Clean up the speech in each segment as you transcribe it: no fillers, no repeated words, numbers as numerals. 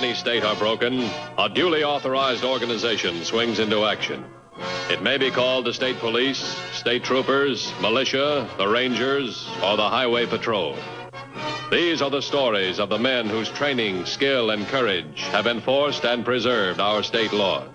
any state are broken, a duly authorized organization swings into action. It may be called the state police, state troopers, militia, the rangers, or the highway patrol. These are the stories of the men whose training, skill, and courage have enforced and preserved our state laws.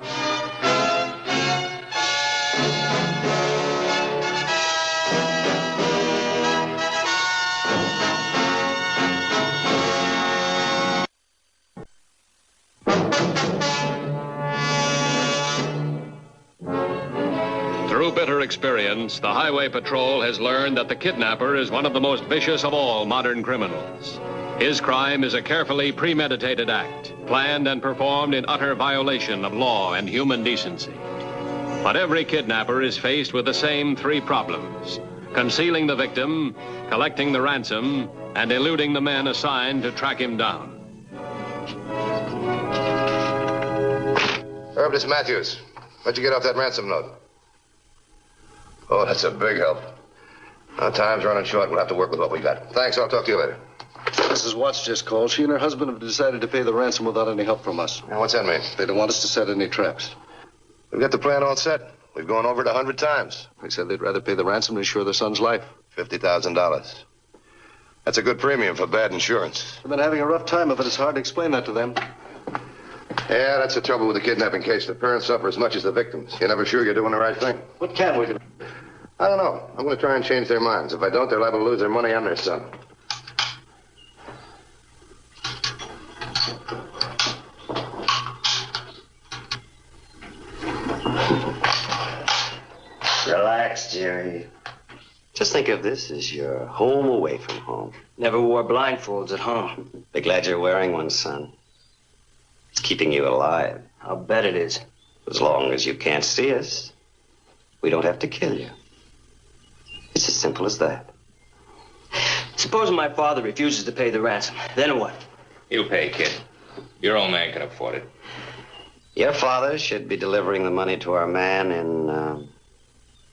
Through bitter experience, the Highway Patrol has learned that the kidnapper is one of the most vicious of all modern criminals. His crime is a carefully premeditated act, planned and performed in utter violation of law and human decency. But every kidnapper is faced with the same three problems: concealing the victim, collecting the ransom, and eluding the men assigned to track him down. Herb, this is Matthews. Where'd you get off that ransom note? Oh, that's a big help. Now, time's running short. We'll have to work with what we got. Thanks. I'll talk to you later. Mrs. Watts just called. She and her husband have decided to pay the ransom without any help from us. Now, what's that mean? They don't want us to set any traps. We've got the plan all set. We've gone over it 100 times. They said they'd rather pay the ransom than insure their son's life. $50,000. That's a good premium for bad insurance. They've been having a rough time of it. It's hard to explain that to them. Yeah, that's the trouble with the kidnapping case. The parents suffer as much as the victims. You're never sure you're doing the right thing. What can we do? I don't know. I'm going to try and change their minds. If I don't, they're liable to lose their money and their son. Relax, Jerry. Just think of this as your home away from home. Never wore blindfolds at home. Be glad you're wearing one, son. It's keeping you alive. I'll bet it is. As long as you can't see us, we don't have to kill you. It's as simple as that. Supposing my father refuses to pay the ransom, then what? You pay, kid. Your old man can afford it. Your father should be delivering the money to our man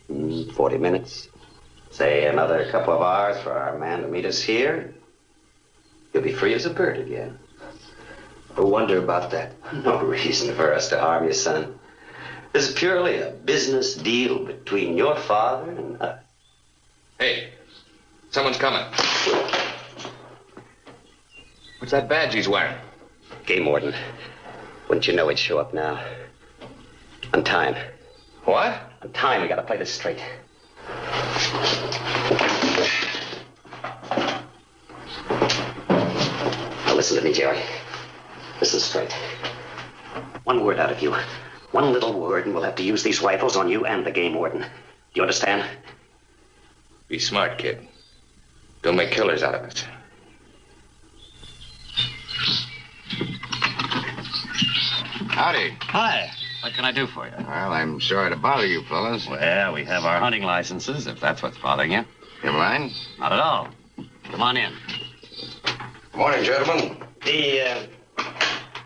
in 40 minutes. Say another couple of hours for our man to meet us here. You'll be free as a bird again. I wonder about that. No reason for us to harm you, son. This is purely a business deal between your father and us. Hey, someone's coming. What's that badge he's wearing? Game warden. Wouldn't you know he'd show up now? On time. What? On time. We gotta play this straight. Now listen to me, Jerry. Listen straight. One word out of you. One little word, and we'll have to use these rifles on you and the game warden. Do you understand? Be smart, kid. Don't make killers out of us. Howdy. Hi. What can I do for you? Well, I'm sorry to bother you fellas. Well, we have our hunting licenses, if that's what's bothering you. You mind? Not at all. Come on in. Morning, gentlemen. The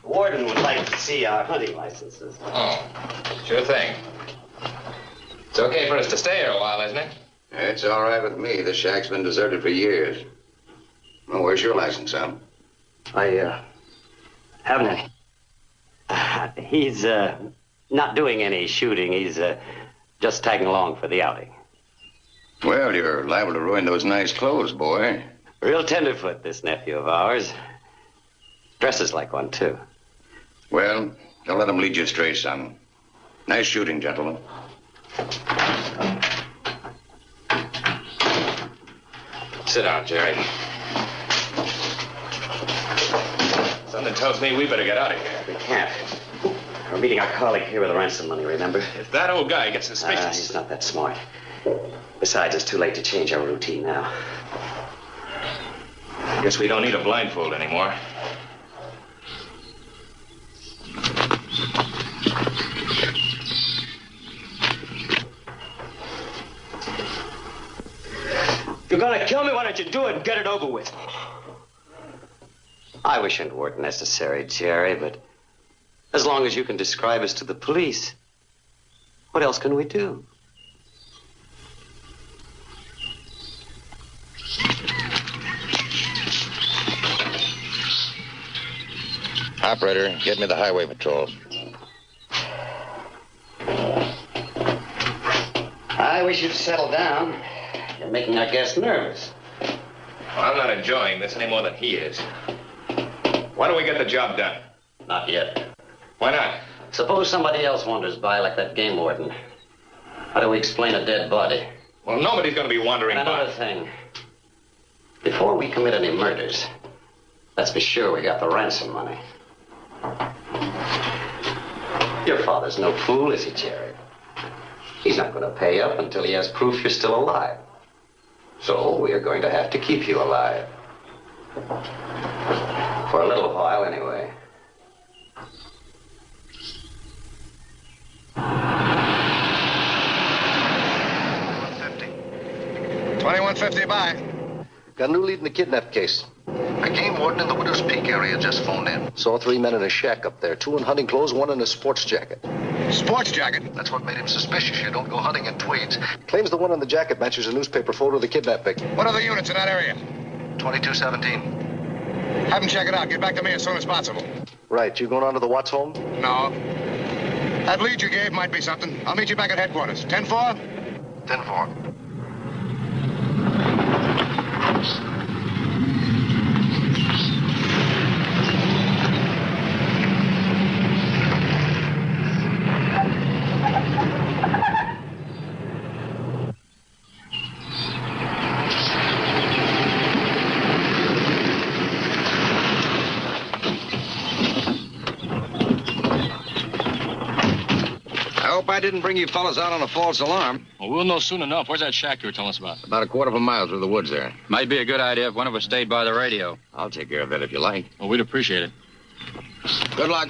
warden would like to see our hunting licenses. Oh, sure thing. It's okay for us to stay here a while, isn't it? It's all right with me. This shack's been deserted for years. Well, where's your license, Sam? I haven't any. He's not doing any shooting. He's just tagging along for the outing. Well, you're liable to ruin those nice clothes, boy. Real tenderfoot, this nephew of ours. Dresses like one, too. Well, don't let him lead you astray, son. Nice shooting, gentlemen. Sit down, Jerry. Something tells me we better get out of here. We can't. We're meeting our colleague here with the ransom money, remember? If that old guy gets suspicious... He's not that smart. Besides, it's too late to change our routine now. Guess we don't need a blindfold anymore. If you're gonna kill me, why don't you do it and get it over with? I wish it weren't necessary, Jerry, but as long as you can describe us to the police, what else can we do? Operator, get me the highway patrol. I wish you'd settle down. You're making our guest nervous. Well, I'm not enjoying this any more than he is. Why don't we get the job done? Not yet. Why not? Suppose somebody else wanders by like that game warden. How do we explain a dead body? Well, nobody's going to be wandering And another by. thing. Before we commit any murders, let's be sure we got the ransom money. Your father's no fool, is he, Jerry? He's not going to pay up until he has proof you're still alive. So we are going to have to keep you alive. For a little while, anyway. 2150, bye. Got a new lead in the kidnap case. A game warden in the Widow's Peak area just phoned in. Saw 3 men in a shack up there. 2 in hunting clothes, 1 in a sports jacket. Sports jacket? That's what made him suspicious. You don't go hunting in tweeds. Claims the one in the jacket matches a newspaper photo of the kidnap victim. What are the units in that area? 2217. Have them check it out. Get back to me as soon as possible. Right. You going on to the Watts home? No. That lead you gave might be something. I'll meet you back at headquarters. 10-4? 10-4. I didn't bring you fellas out on a false alarm. Well, we'll know soon enough. Where's that shack you were telling us about? About a quarter of a mile through the woods there. Might be a good idea if one of us stayed by the radio. I'll take care of that if you like. Well, we'd appreciate it. Good luck.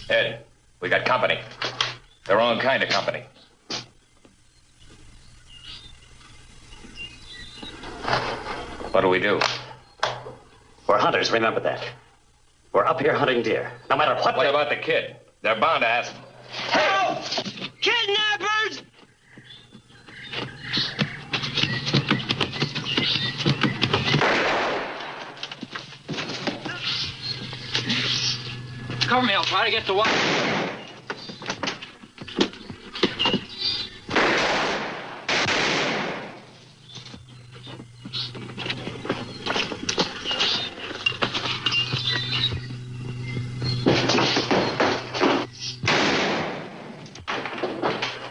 Ed, we got company. The wrong kind of company. What do we do? We're hunters, remember that. We're up here hunting deer. No matter what. What about the kid? They're bound to ask. Help! Kidnappers! Cover me, I'll try to get to Watts.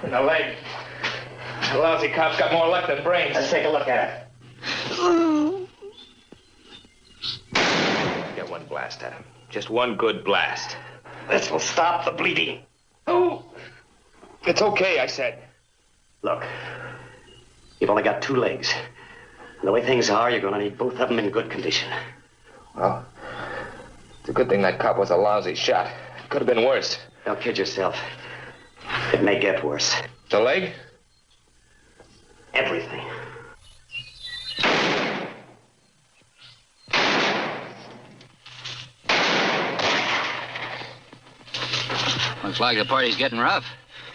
In the leg. The lousy cop's got more luck than brains. Let's take a look at it. Get one blast at him. Just one good blast. This will stop the bleeding. Oh! It's okay, I said. Look, you've only got 2 legs. And the way things are, you're going to need both of them in good condition. Well, it's a good thing that cop was a lousy shot. It could have been worse. Don't kid yourself. It may get worse. The leg? Everything. Looks like the party's getting rough.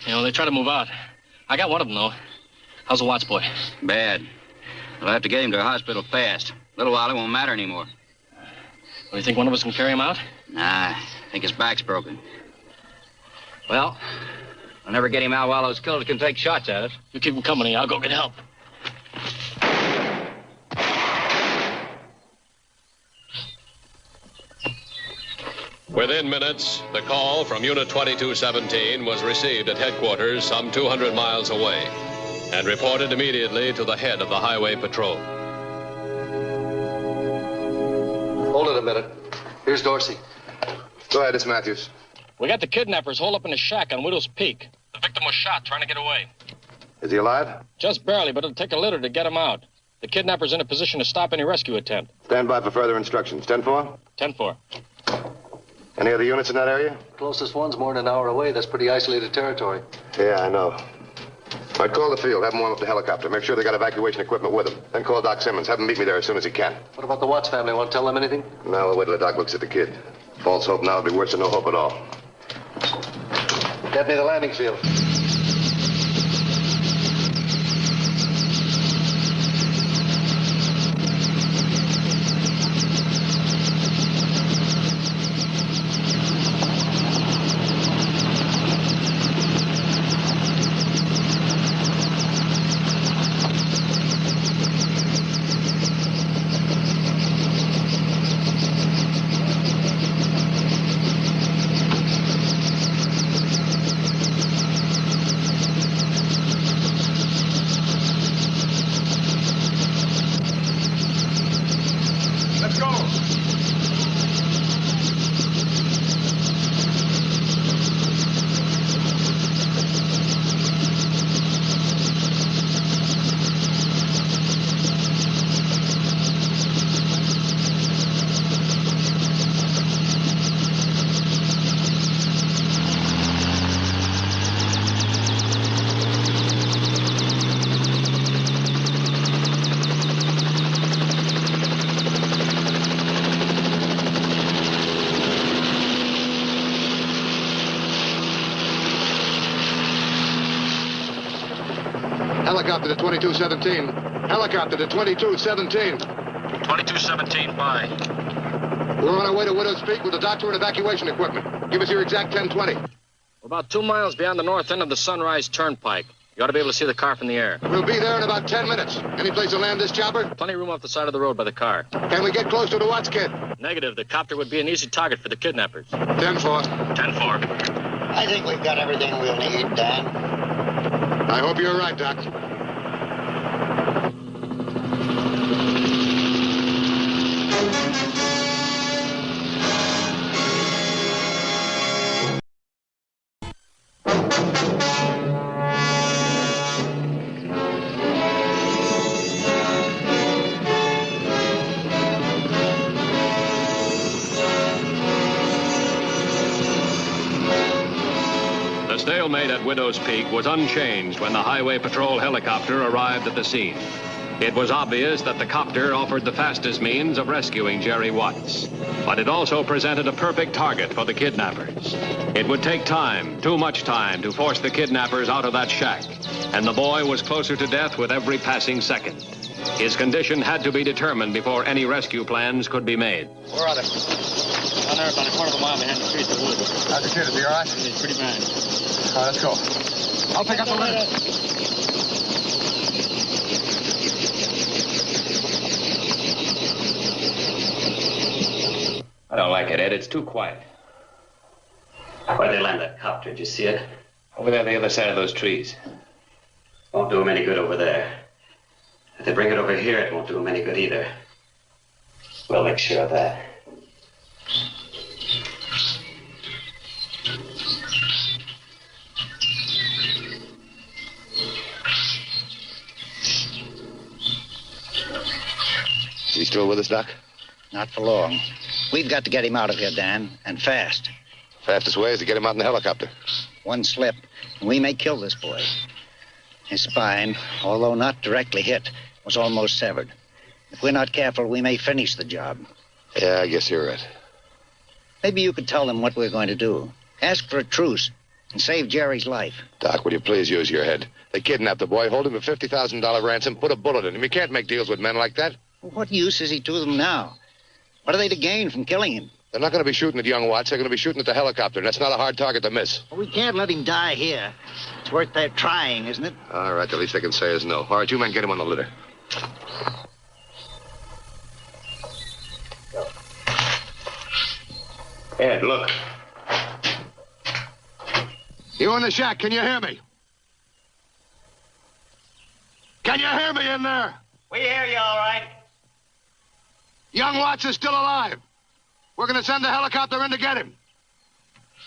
You know, they try to move out. I got one of them, though. How's the Watts boy? Bad. We'll have to get him to a hospital fast. A little while, it won't matter anymore. Do you think one of us can carry him out? Nah, I think his back's broken. Well, I'll never get him out while those killers can take shots at us. You keep him company. I'll go get help. Within minutes, the call from Unit 2217 was received at headquarters some 200 miles away and reported immediately to the head of the Highway Patrol. Hold it a minute. Here's Dorsey. Go ahead, it's Matthews. We got the kidnappers holed up in a shack on Widow's Peak. The victim was shot trying to get away. Is he alive? Just barely, but it'll take a litter to get him out. The kidnapper's in a position to stop any rescue attempt. Stand by for further instructions. 10-4? 10-4. Any other units in that area? Closest one's more than an hour away. That's pretty isolated territory. Yeah, I know. All right, call the field. Have them warm up the helicopter. Make sure they got evacuation equipment with them. Then call Doc Simmons. Have him meet me there as soon as he can. What about the Watts family? Want to tell them anything? No, we'll wait till the doc looks at the kid. False hope now would be worse than no hope at all. Get me the landing field. Helicopter to 2217. Helicopter to 2217. 2217, bye. We're on our way to Widow's Peak with the doctor and evacuation equipment. Give us your exact 1020. We're about 2 miles beyond the north end of the Sunrise Turnpike. You ought to be able to see the car from the air. We'll be there in about 10 minutes. Any place to land this chopper? Plenty of room off the side of the road by the car. Can we get close to the Watts kid? Negative. The copter would be an easy target for the kidnappers. 10-4. 10-4. I think we've got everything we'll need, Dan. I hope you're right, Doc. The stalemate at Widow's Peak was unchanged when the Highway Patrol helicopter arrived at the scene. It was obvious that the copter offered the fastest means of rescuing Jerry Watts, but it also presented a perfect target for the kidnappers. It would take time, too much time, to force the kidnappers out of that shack, and the boy was closer to death with every passing second. His condition had to be determined before any rescue plans could be made. Where are they? Down there about a quarter of a mile behind the trees of the woods. How's the kid? Is he all right? He's pretty bad. All right, let's go. I'll pick up the litter. I don't like it, Ed. It's too quiet. Where'd they land that copter? Did you see it? Over there on the other side of those trees. Won't do them any good over there. If they bring it over here, it won't do them any good either. We'll make sure of that. Is he still with us, Doc? Not for long. We've got to get him out of here, Dan, and fast. Fastest way is to get him out in the helicopter. One slip, and we may kill this boy. His spine, although not directly hit, was almost severed. If we're not careful, we may finish the job. Yeah, I guess you're right. Maybe you could tell them what we're going to do. Ask for a truce and save Jerry's life. Doc, will you please use your head? They kidnapped the boy, hold him for $50,000 ransom, put a bullet in him. You can't make deals with men like that. What use is he to them now? What are they to gain from killing him? They're not going to be shooting at young Watts. They're going to be shooting at the helicopter, and that's not a hard target to miss. Well, we can't let him die here. It's worth their trying, isn't it? All right, the least they can say is no. All right, you men get him on the litter. Ed, look. You in the shack, can you hear me? Can you hear me in there? We hear you all right. Young Watts is still alive. We're going to send the helicopter in to get him.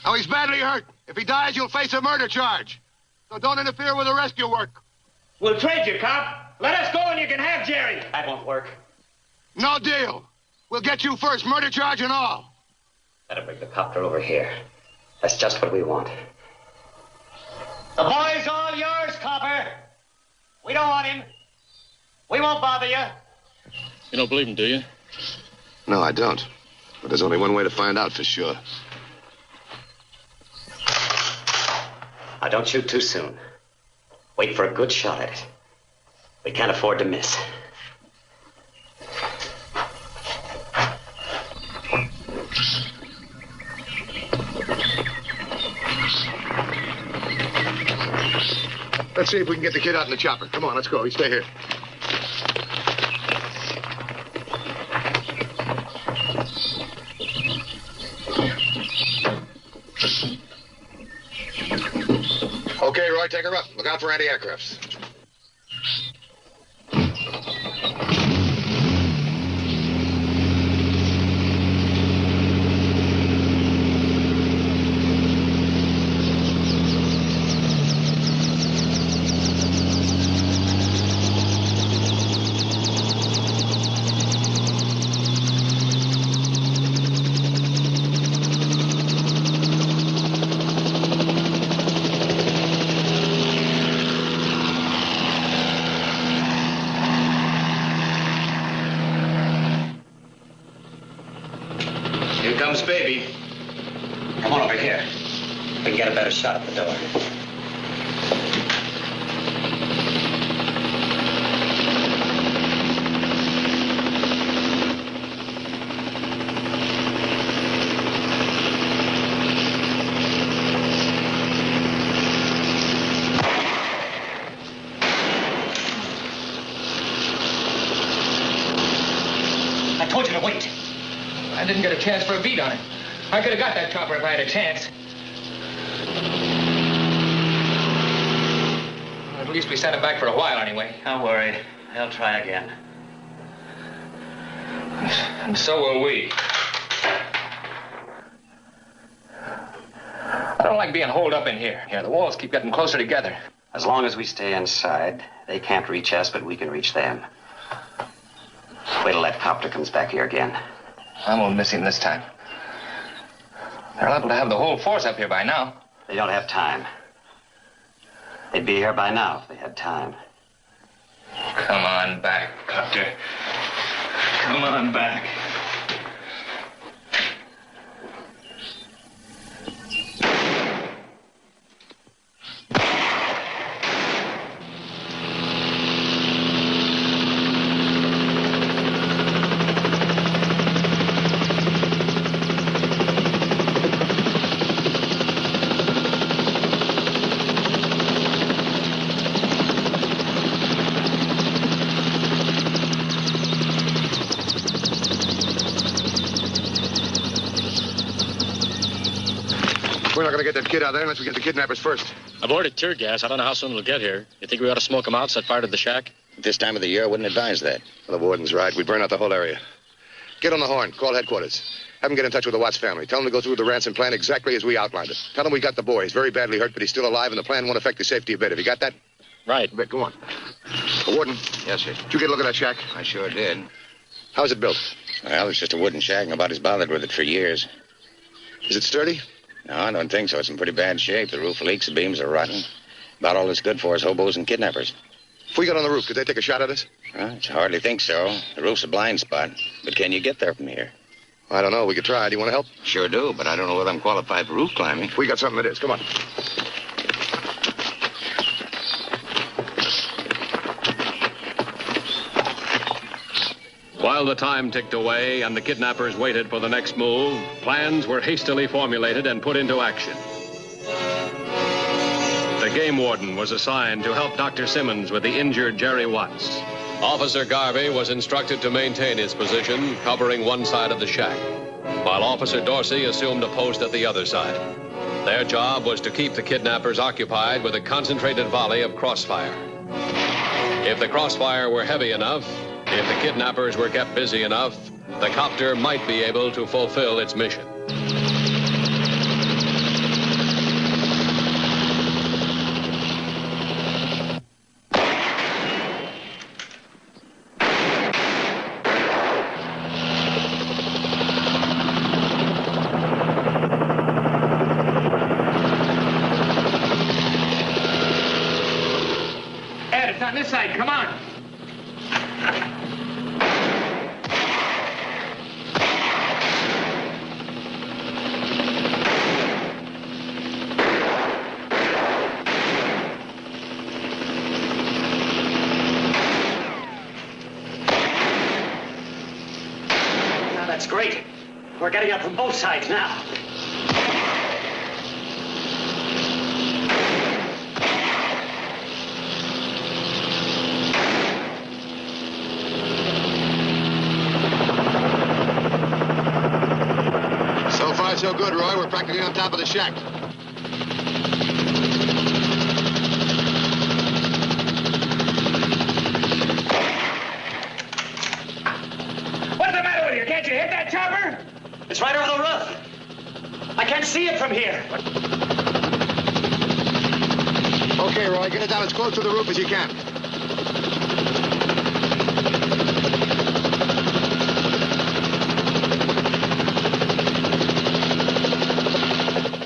Now, he's badly hurt. If he dies, you'll face a murder charge. So don't interfere with the rescue work. We'll trade you, cop. Let us go and you can have Jerry. That won't work. No deal. We'll get you first, murder charge and all. Better bring the copter over here. That's just what we want. The boy's all yours, copper. We don't want him. We won't bother you. You don't believe him, do you? No, I don't. But there's only one way to find out for sure. Now, don't shoot too soon. Wait for a good shot at it. We can't afford to miss. Let's see if we can get the kid out in the chopper. Come on, let's go. You stay here. Okay, Roy, take her up. Look out for anti-aircrafts. Here comes baby. Come on over here. We can get a better shot at the door. I told you to wait. I didn't get a chance for a beat on it. I could have got that chopper if I had a chance. At least we sent him back for a while anyway. Don't worry. They'll try again. And so will we. I don't like being holed up in here. Yeah, the walls keep getting closer together. As long as we stay inside, they can't reach us, but we can reach them. Wait till that copter comes back here again. I won't miss him this time. They're liable to have the whole force up here by now. They don't have time. They'd be here by now if they had time. Come on back, Copter. Come on back. We're not going to get that kid out there unless we get the kidnappers first. I've ordered tear gas. I don't know how soon it'll get here. You think we ought to smoke them out, set fire to the shack? At this time of the year, I wouldn't advise that. Well, the warden's right. We'd burn out the whole area. Get on the horn. Call headquarters. Have them get in touch with the Watts family. Tell them to go through the ransom plan exactly as we outlined it. Tell them we got the boy. He's very badly hurt, but he's still alive, and the plan won't affect his safety a bit. Have you got that? Right. Vic, go on. The warden. Yes, sir. Did you get a look at that shack? I sure did. How's it built? Well, it's just a wooden shack. Nobody's bothered with it for years. Is it sturdy? No, I don't think so. It's in pretty bad shape. The roof leaks, the beams are rotten. About all it's good for is hobos and kidnappers. If we got on the roof, could they take a shot at us? Well, I hardly think so. The roof's a blind spot. But can you get there from here? I don't know. We could try. Do you want to help? Sure do, but I don't know whether I'm qualified for roof climbing. We got something that is. Come on. While the time ticked away and the kidnappers waited for the next move, plans were hastily formulated and put into action. The game warden was assigned to help Dr. Simmons with the injured Jerry Watts. Officer Garvey was instructed to maintain his position, covering one side of the shack, while Officer Dorsey assumed a post at the other side. Their job was to keep the kidnappers occupied with a concentrated volley of crossfire. If the crossfire were heavy enough, if the kidnappers were kept busy enough, the copter might be able to fulfill its mission. Ed, it's on this side. Come on. That's great. We're getting up from both sides now. So far, so good, Roy. We're practically on top of the shack. What's the matter with you? Can't you hit that chopper? It's right over the roof. I can't see it from here. Okay, Roy, get it down as close to the roof as you can.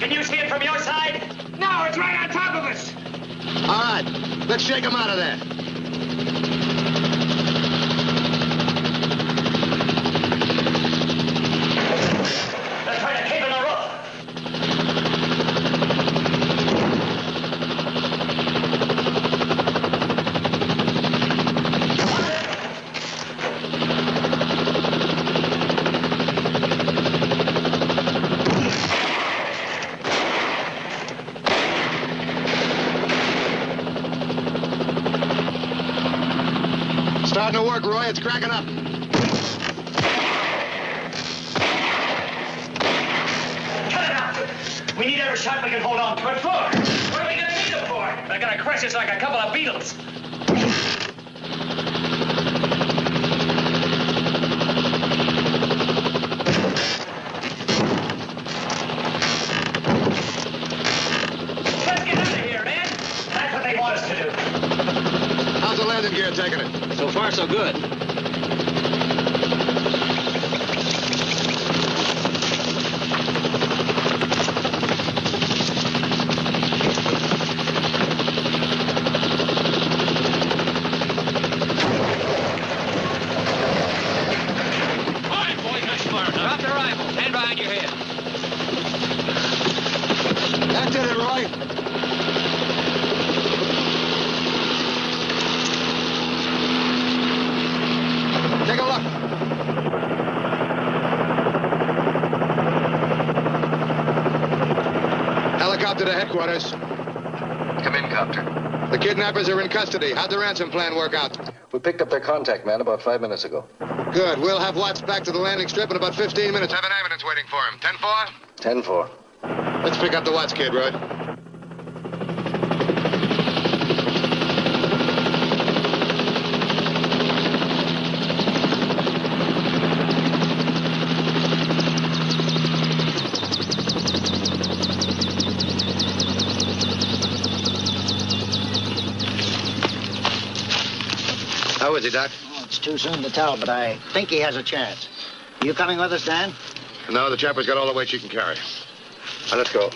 Can you see it from your side? No, it's right on top of us. All right, let's shake him out of there. They're trying to cave in the roof. Starting to work, Roy. It's cracking up. Cut it out. We need every shot we can hold on to. What for? What are we gonna need them for? They're gonna crush us like a couple of beetles. Let's get out of here, man. That's what they want us to do. How's the landing gear taking it? So far, so good. All right, boys, that's far enough. Drop the rifle. Stand behind your head. That did it, Roy. Take a look. Helicopter to headquarters. Come in, Copter. The kidnappers are in custody. How'd the ransom plan work out? We picked up their contact man about 5 minutes ago. Good. We'll have Watts back to the landing strip in about 15 minutes. Have an ambulance waiting for him. 10-4? 10-4. Let's pick up the Watts kid, Roy. How is he, Doc? Oh, it's too soon to tell, but I think he has a chance. You coming with us, Dan? No, the chopper's got all the weight she can carry. Now, let's go.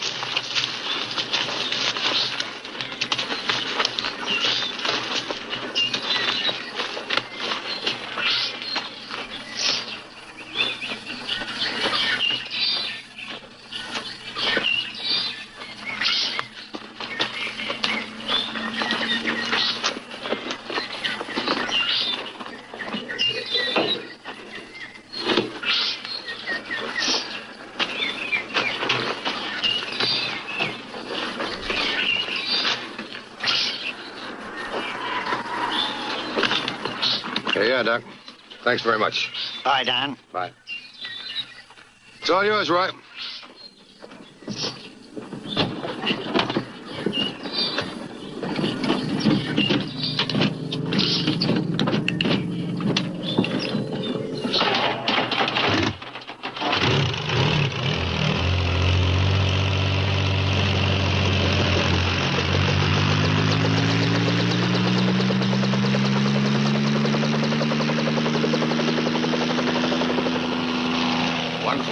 Yeah, Doc. Thanks very much. Bye, Dan. Bye. It's all yours, Roy.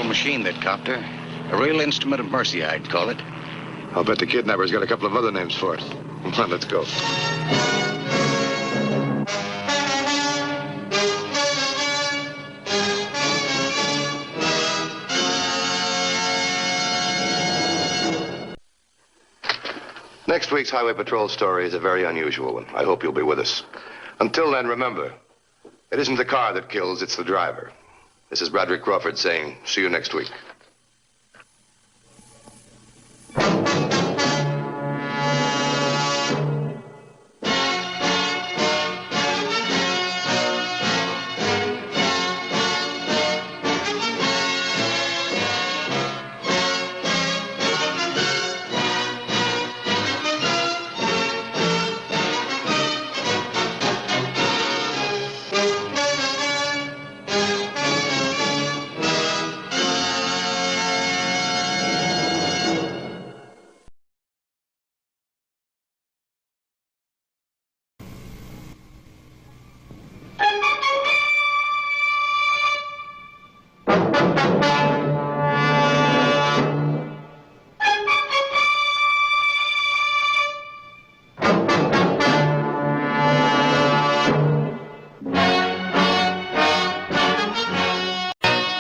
Machine, that copter. A real instrument of mercy, I'd call it. I'll bet the kidnapper's got a couple of other names for it. Come on, let's go. Next week's Highway Patrol story is a very unusual one. I hope you'll be with us. Until then, remember, it isn't the car that kills, it's the driver. This is Broderick Crawford saying, see you next week.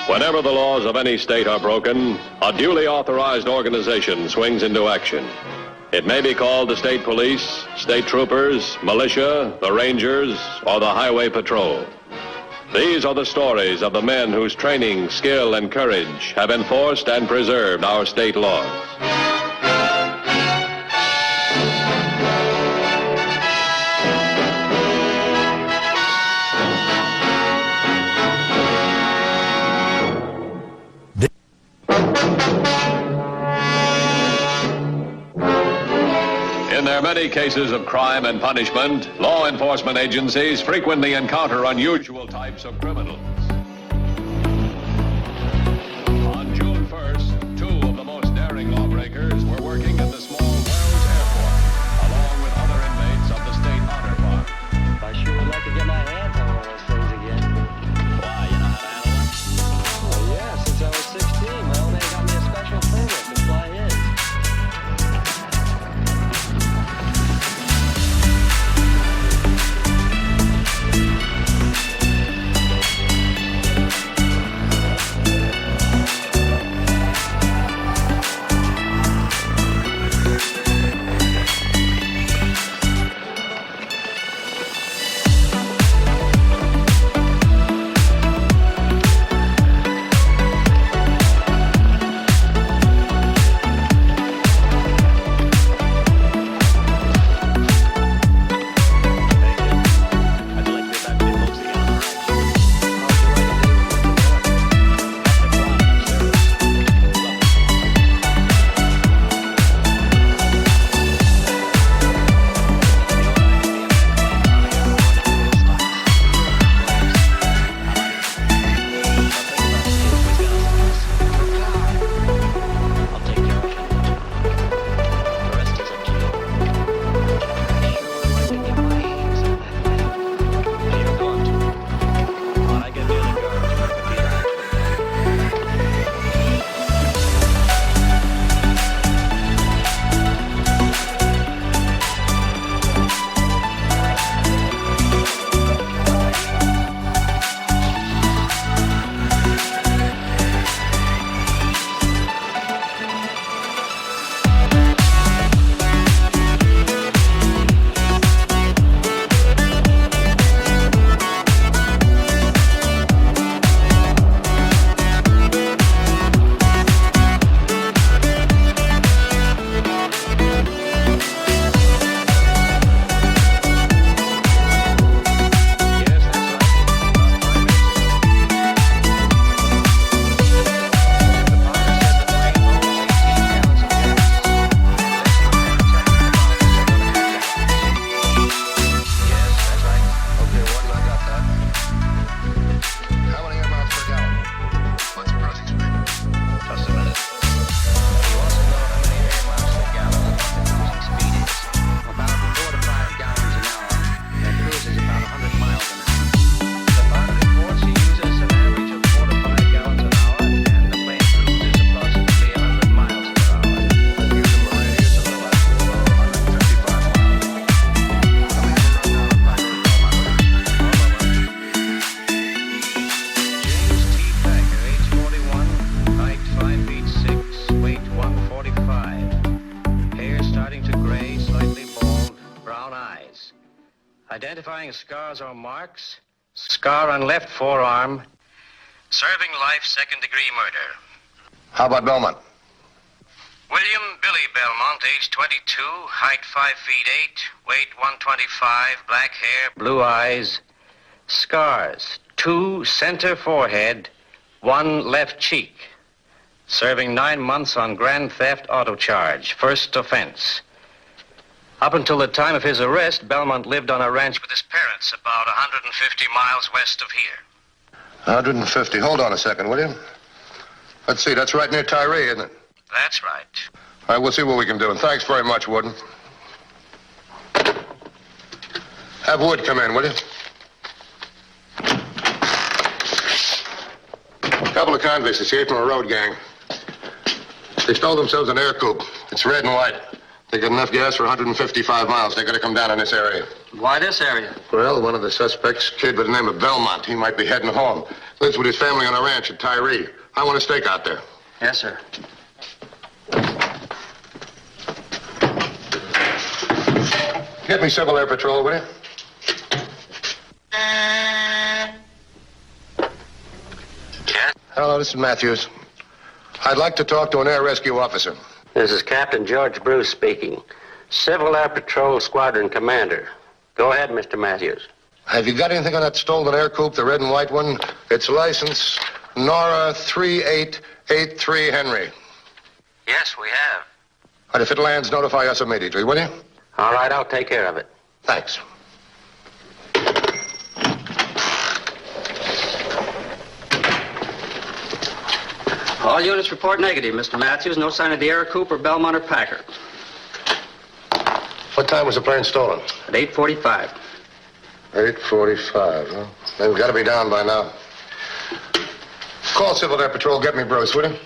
Whenever the laws of any state are broken, a duly authorized organization swings into action. It may be called the state police, state troopers, militia, the rangers, or the highway patrol. These are the stories of the men whose training, skill, and courage have enforced and preserved our state laws. In their many cases of crime and punishment, law enforcement agencies frequently encounter unusual types of criminals. On June 1st, two of the most daring lawbreakers were working at the small Wells Airport, along with other inmates of the state honor park. I sure would like to get my hands on one of those things again. Why, you know how to handle one? Well, yeah, since I was 16, my old man got me a special permit to fly his. Identifying scars or marks. Scar on left forearm. Serving life, second-degree murder. How about Belmont? William Billy Belmont, age 22, height 5 feet 8, weight 125, black hair, blue eyes, scars, 2 center forehead, 1 left cheek. Serving 9 months on grand theft auto charge, first offense. Up until the time of his arrest, Belmont lived on a ranch with his parents about 150 miles west of here. 150. Hold on a second, will you? Let's see, that's right near Tyree, isn't it? That's right. All right, we'll see what we can do. And thanks very much, Warden. Have Wood come in, will you? A couple of convicts escaped from a road gang. They stole themselves an air coupe. It's red and white. They got enough gas for 155 miles. They gotta come down in this area. Why this area? Well, one of the suspects, kid by the name of Belmont, he might be heading home. Lives with his family on a ranch at Tyree. I want a stake out there. Yes, sir. Get me Civil Air Patrol, will you? Yes? Hello, this is Matthews. I'd like to talk to an air rescue officer. This is Captain George Bruce speaking. Civil Air Patrol Squadron Commander. Go ahead, Mr. Matthews. Have you got anything on that stolen air coupe, the red and white one? It's license Nora 3883 Henry. Yes, we have. And if it lands, notify us immediately, will you? All right, I'll take care of it. Thanks. All units report negative, Mr. Matthews. No sign of the air coupe or Belmont or Packer. What time was the plane stolen? At 8:45. 8:45, huh? They've got to be down by now. Call Civil Air Patrol. Get me Bruce, will you?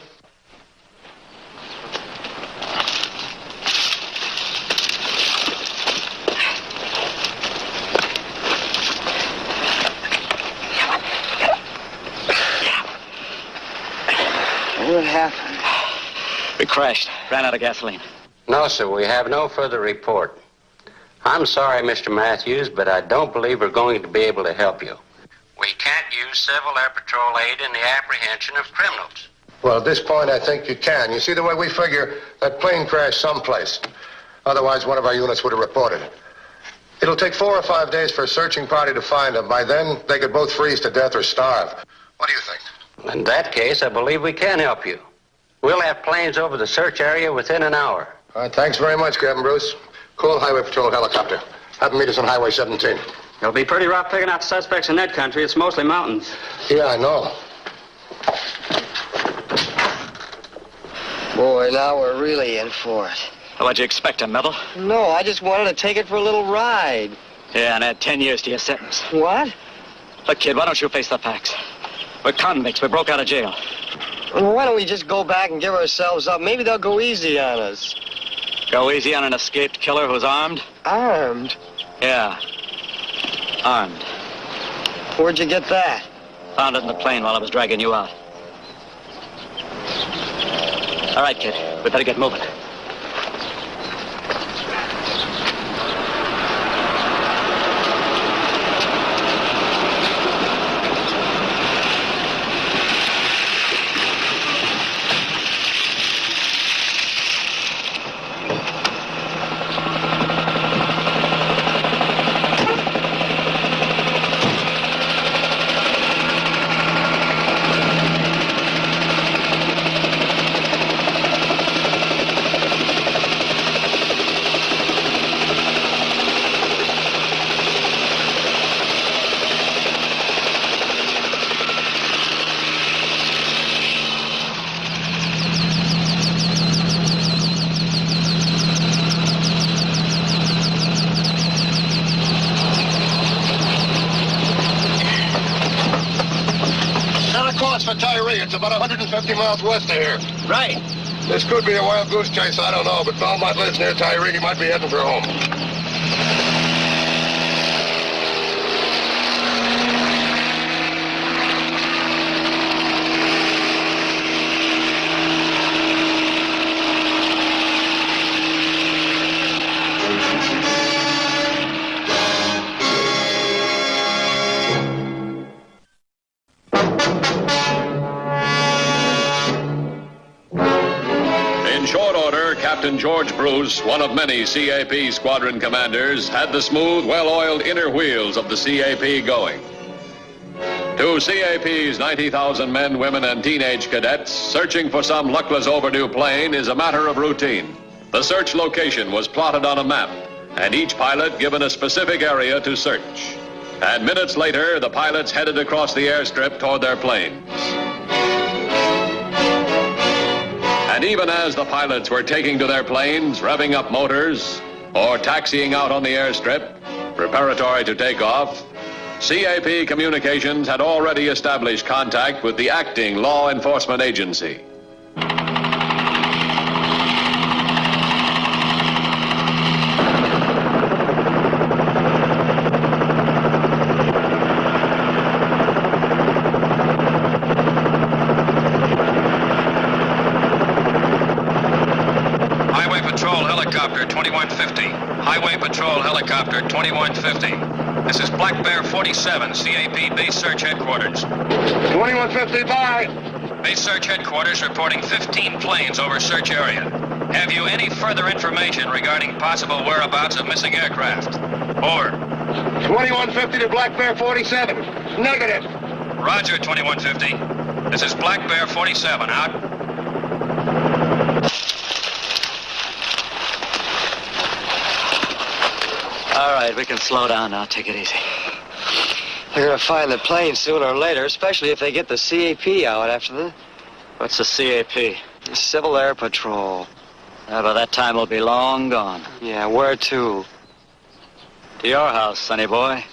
What happened? We crashed. Ran out of gasoline. No, sir, we have no further report. I'm sorry, Mr. Matthews, but I don't believe we're going to be able to help you. We can't use Civil Air Patrol aid in the apprehension of criminals. Well, at this point, I think you can. You see, the way we figure, that plane crashed someplace. Otherwise, one of our units would have reported it. It'll take 4 or 5 days for a searching party to find them. By then, they could both freeze to death or starve. What do you think? In that case, I believe we can help you. We'll have planes over the search area within an hour. All right, thanks very much, Captain Bruce. Call Highway Patrol helicopter. Have them meet us on Highway 17. It'll be pretty rough picking out suspects in that country. It's mostly mountains. Yeah, I know. Boy, now we're really in for it. What'd you expect, a medal? No, I just wanted to take it for a little ride. Yeah, and add 10 years to your sentence. What? Look, kid, why don't you face the facts? We're convicts. We broke out of jail. Well, why don't we just go back and give ourselves up? Maybe they'll go easy on us. Go easy on an escaped killer who's armed? Armed? Yeah. Armed. Where'd you get that? Found it in the plane while I was dragging you out. All right, kid. We better get moving. For Tyree. It's about 150 miles west of here. Right. This could be a wild goose chase, I don't know, but Belmont lives near Tyree. He might be heading for home. Captain George Bruce, one of many CAP squadron commanders, had the smooth, well-oiled inner wheels of the CAP going. To CAP's 90,000 men, women, and teenage cadets, searching for some luckless overdue plane is a matter of routine. The search location was plotted on a map, and each pilot given a specific area to search. And minutes later, the pilots headed across the airstrip toward their planes. And even as the pilots were taking to their planes, revving up motors, or taxiing out on the airstrip, preparatory to takeoff, CAP Communications had already established contact with the acting law enforcement agency. Highway Patrol Helicopter 2150. Highway Patrol Helicopter 2150. This is Black Bear 47, CAP Base Search Headquarters. 2150, bye. Base Search Headquarters reporting 15 planes over search area. Have you any further information regarding possible whereabouts of missing aircraft? Over. 2150 to Black Bear 47. Negative. Roger, 2150. This is Black Bear 47, out. All right, we can slow down now. Take it easy. They're gonna find the plane sooner or later, especially if they get the CAP out after the... What's the CAP? The Civil Air Patrol. By that time, we'll be long gone. Yeah, where to? To your house, sonny boy.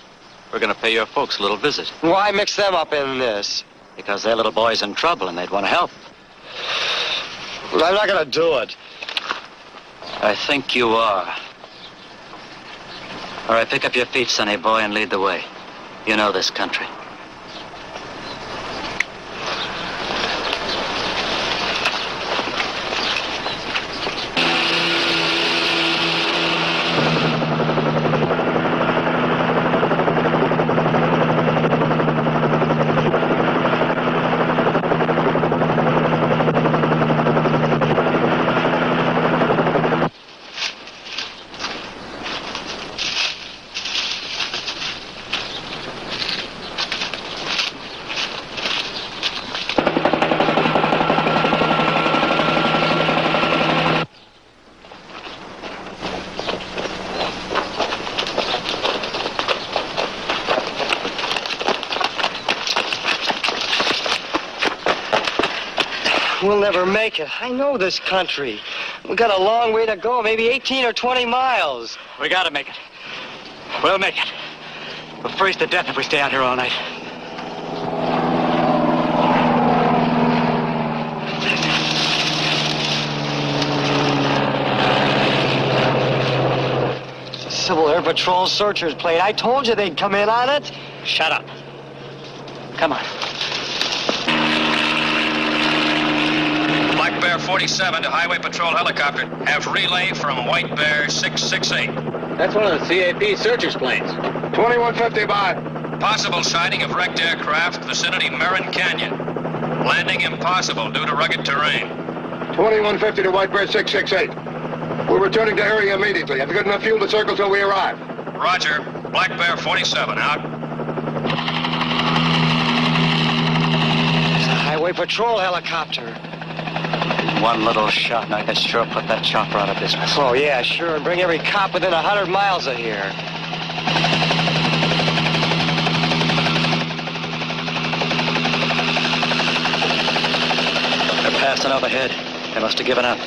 We're gonna pay your folks a little visit. Why mix them up in this? Because their little boy's in trouble and they'd want to help. Well, I'm not gonna do it. I think you are. All right, pick up your feet, sonny boy, and lead the way. You know this country. We'll never make it. I know this country. We got a long way to go, maybe 18 or 20 miles. We gotta make it. We'll make it. We'll freeze to death if we stay out here all night. It's a Civil Air Patrol searcher's plane. I told you they'd come in on it. Shut up. Come on. Black Bear 47 to Highway Patrol Helicopter. Have relay from White Bear 668. That's one of the CAP searchers' planes. 2150, bye. Possible sighting of wrecked aircraft, vicinity Marin Canyon. Landing impossible due to rugged terrain. 2150 to White Bear 668. We're returning to area immediately. Have you got enough fuel to circle till we arrive? Roger. Black Bear 47, out. It's a Highway Patrol helicopter. One little shot, and I could sure put that chopper out of business. Oh, yeah, sure. And bring every cop within 100 miles of here. They're passing overhead. They must have given up.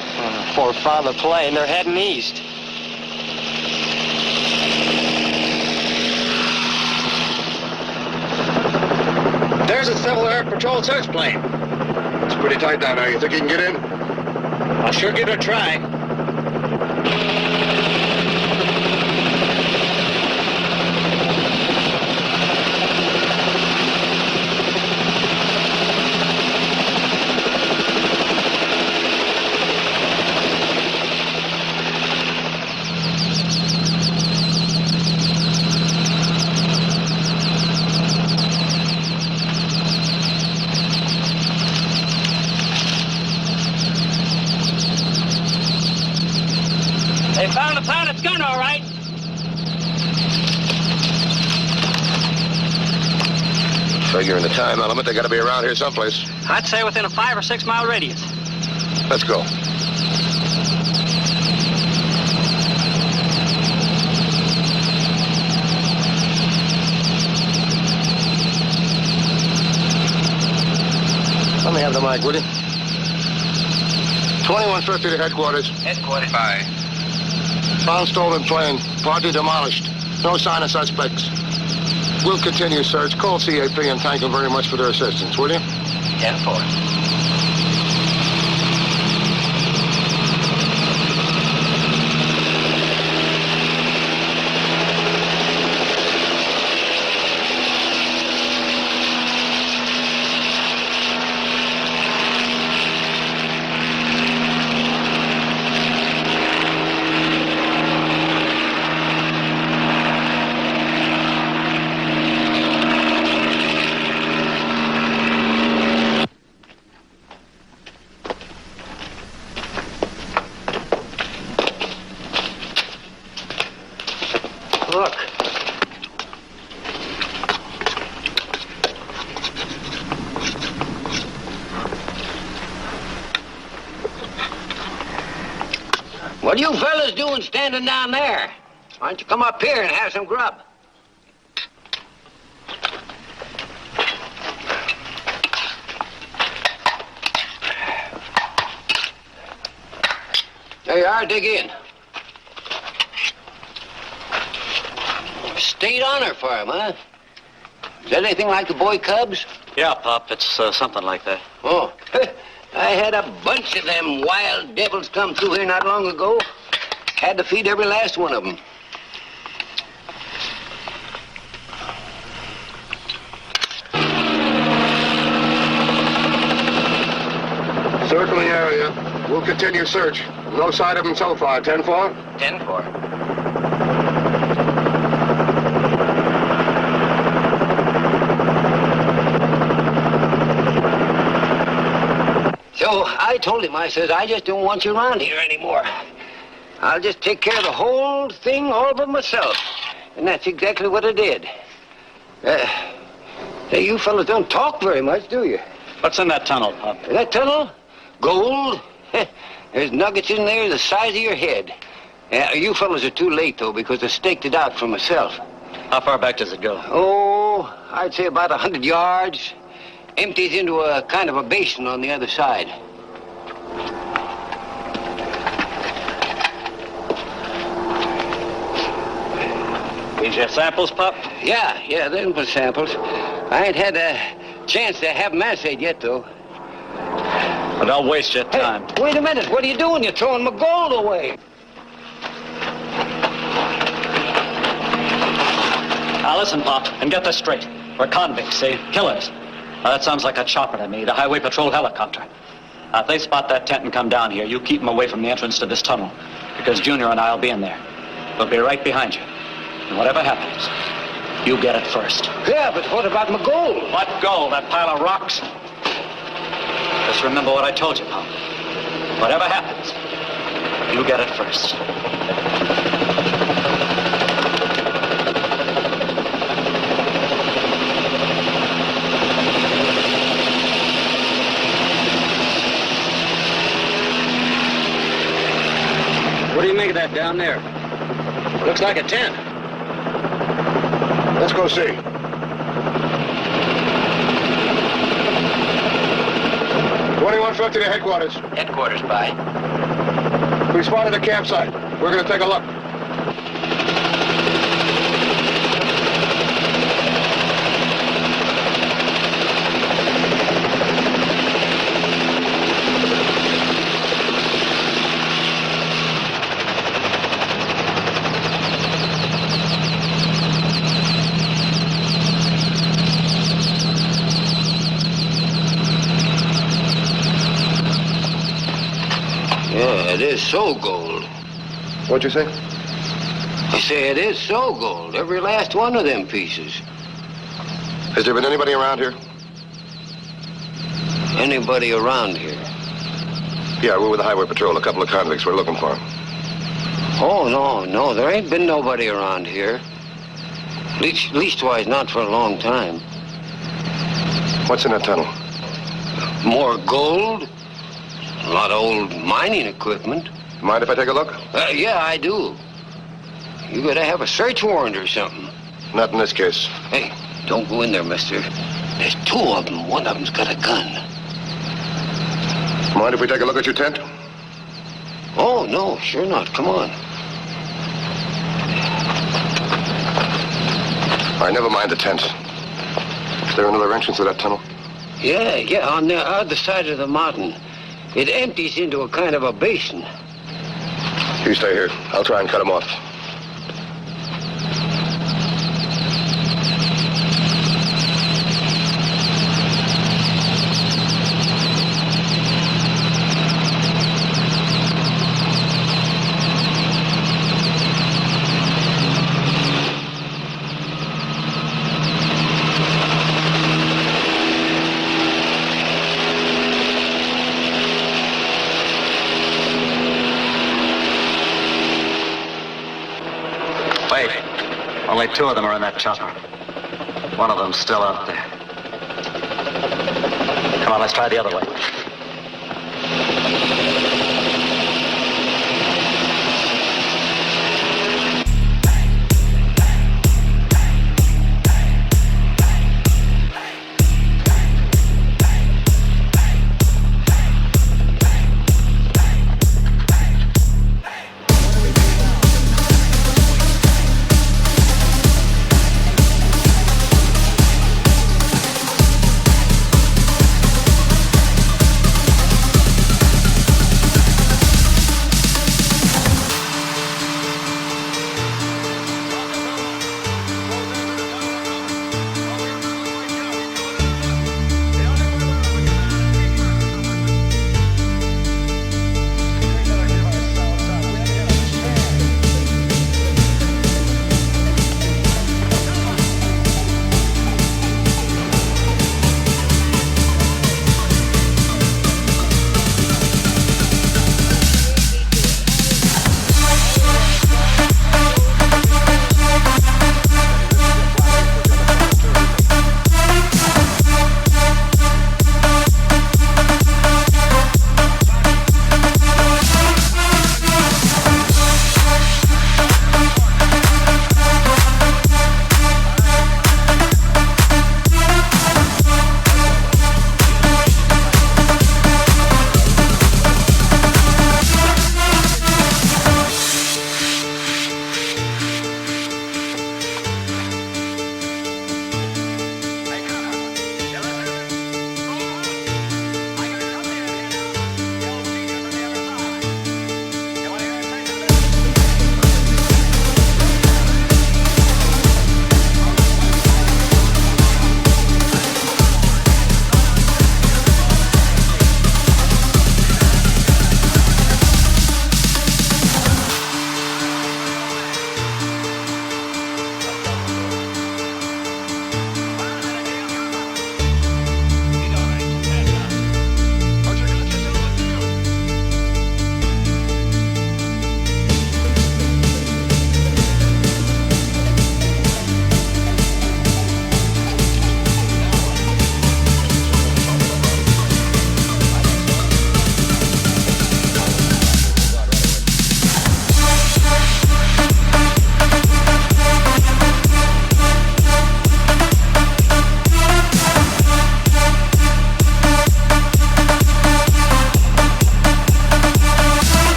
Before we found the plane, they're heading east. There's a Civil Air Patrol search plane. It's pretty tight down there. You think you can get in? I'll sure give it a try. found the pilot's gun, all right. Figuring the time element, they got to be around here someplace. I'd say within a 5 or 6 mile radius. Let's go. Let me have the mic, will you? 2150 to headquarters. Headquarters. Bye. Found stolen plane. Party demolished. No sign of suspects. We'll continue search. Call CAP and thank them very much for their assistance, will you? 10-4. Look. What are you fellas doing standing down there? Why don't you come up here and have some grub? There you are, dig in. State honor for him, huh? Is that anything like the boy Cubs? Yeah, Pop, it's something like that. Oh, I had a bunch of them wild devils come through here not long ago. Had to feed every last one of them. Circling area. We'll continue search. No sight of them so far. 10-4? 10-4. So I told him, I says, I just don't want you around here anymore. I'll just take care of the whole thing all by myself. And that's exactly what I did. Hey, you fellas don't talk very much, do you? What's in that tunnel, Pop? That tunnel? Gold? There's nuggets in there the size of your head. You fellas are too late, though, because I staked it out for myself. How far back does it go? Oh, I'd say about 100 yards. Empties into a kind of a basin on the other side. These your samples, Pop? Yeah, they're for samples. I ain't had a chance to have them assayed yet, though. But don't waste your time. Hey, wait a minute. What are you doing? You're throwing my gold away. Now listen, Pop, and get this straight. We're convicts, see? Killers. Now, that sounds like a chopper to me, the highway patrol helicopter. Now, if they spot that tent and come down here, you keep them away from the entrance to this tunnel, because Junior and I will be in there. We'll be right behind you. And whatever happens, you get it first. Yeah, but what about my gold? What gold? That pile of rocks? Just remember what I told you, Pop. Whatever happens, you get it first. What do you make of that down there? Looks like a tent. Let's go see. $21.50 to headquarters. Headquarters, bye. We spotted a campsite. We're going to take a look. Yeah, it is so gold. What'd you say? I say it is so gold. Every last one of them pieces. Has there been anybody around here? Anybody around here? Yeah, we're with the highway patrol. A couple of convicts. We're looking for them. Oh, no. There ain't been nobody around here. Leastwise, not for a long time. What's in that tunnel? More gold. A lot of old mining equipment. Mind if I take a look? Yeah, I do. You gotta have a search warrant or something. Not in this case. Hey, don't go in there, mister. There's two of them. One of them's got a gun. Mind if we take a look at your tent? Oh, no, sure not. Come on. All right, never mind the tent. Is there another entrance to that tunnel? Yeah, on the other side of the mountain. It empties into a kind of a basin. You stay here. I'll try and cut him off. Only two of them are in that chopper. One of them's still out there. Come on, let's try the other way.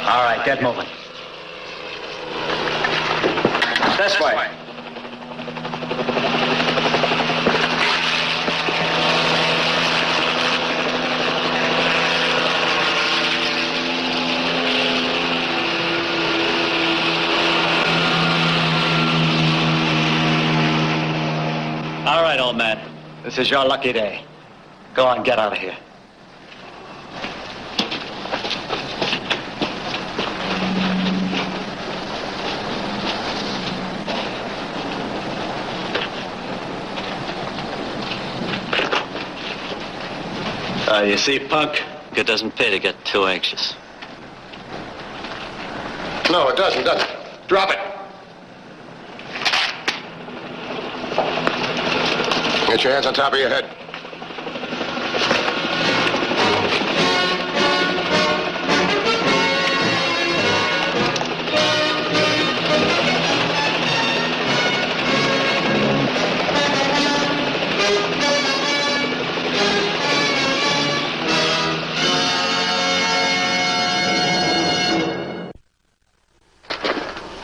All right, get moving. This way. old man. This is your lucky day. Go on, get out of here. You see, punk, it doesn't pay to get too anxious. No, it doesn't. Drop it. Get your hands on top of your head.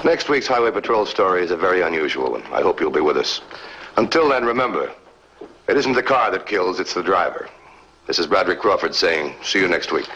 Next week's Highway Patrol story is a very unusual one. I hope you'll be with us. Until then, remember, it isn't the car that kills, it's the driver. This is Bradley Crawford saying, see you next week.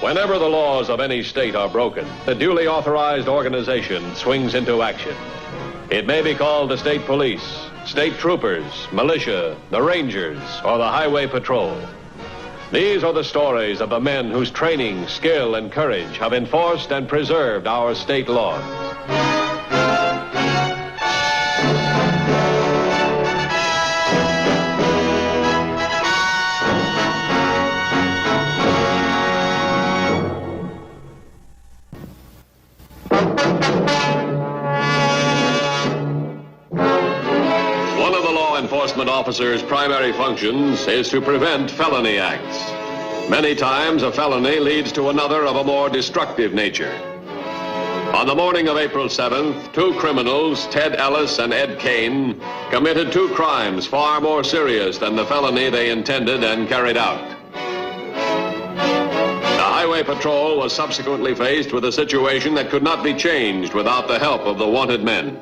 Whenever the laws of any state are broken, a duly authorized organization swings into action. It may be called the state police, state troopers, militia, the rangers, or the highway patrol. These are the stories of the men whose training, skill, and courage have enforced and preserved our state laws. Enforcement officers' primary functions is to prevent felony acts. Many times a felony leads to another of a more destructive nature. On the morning of April 7th, two criminals, Ted Ellis and Ed Kane, committed two crimes far more serious than the felony they intended and carried out. The Highway Patrol was subsequently faced with a situation that could not be changed without the help of the wanted men.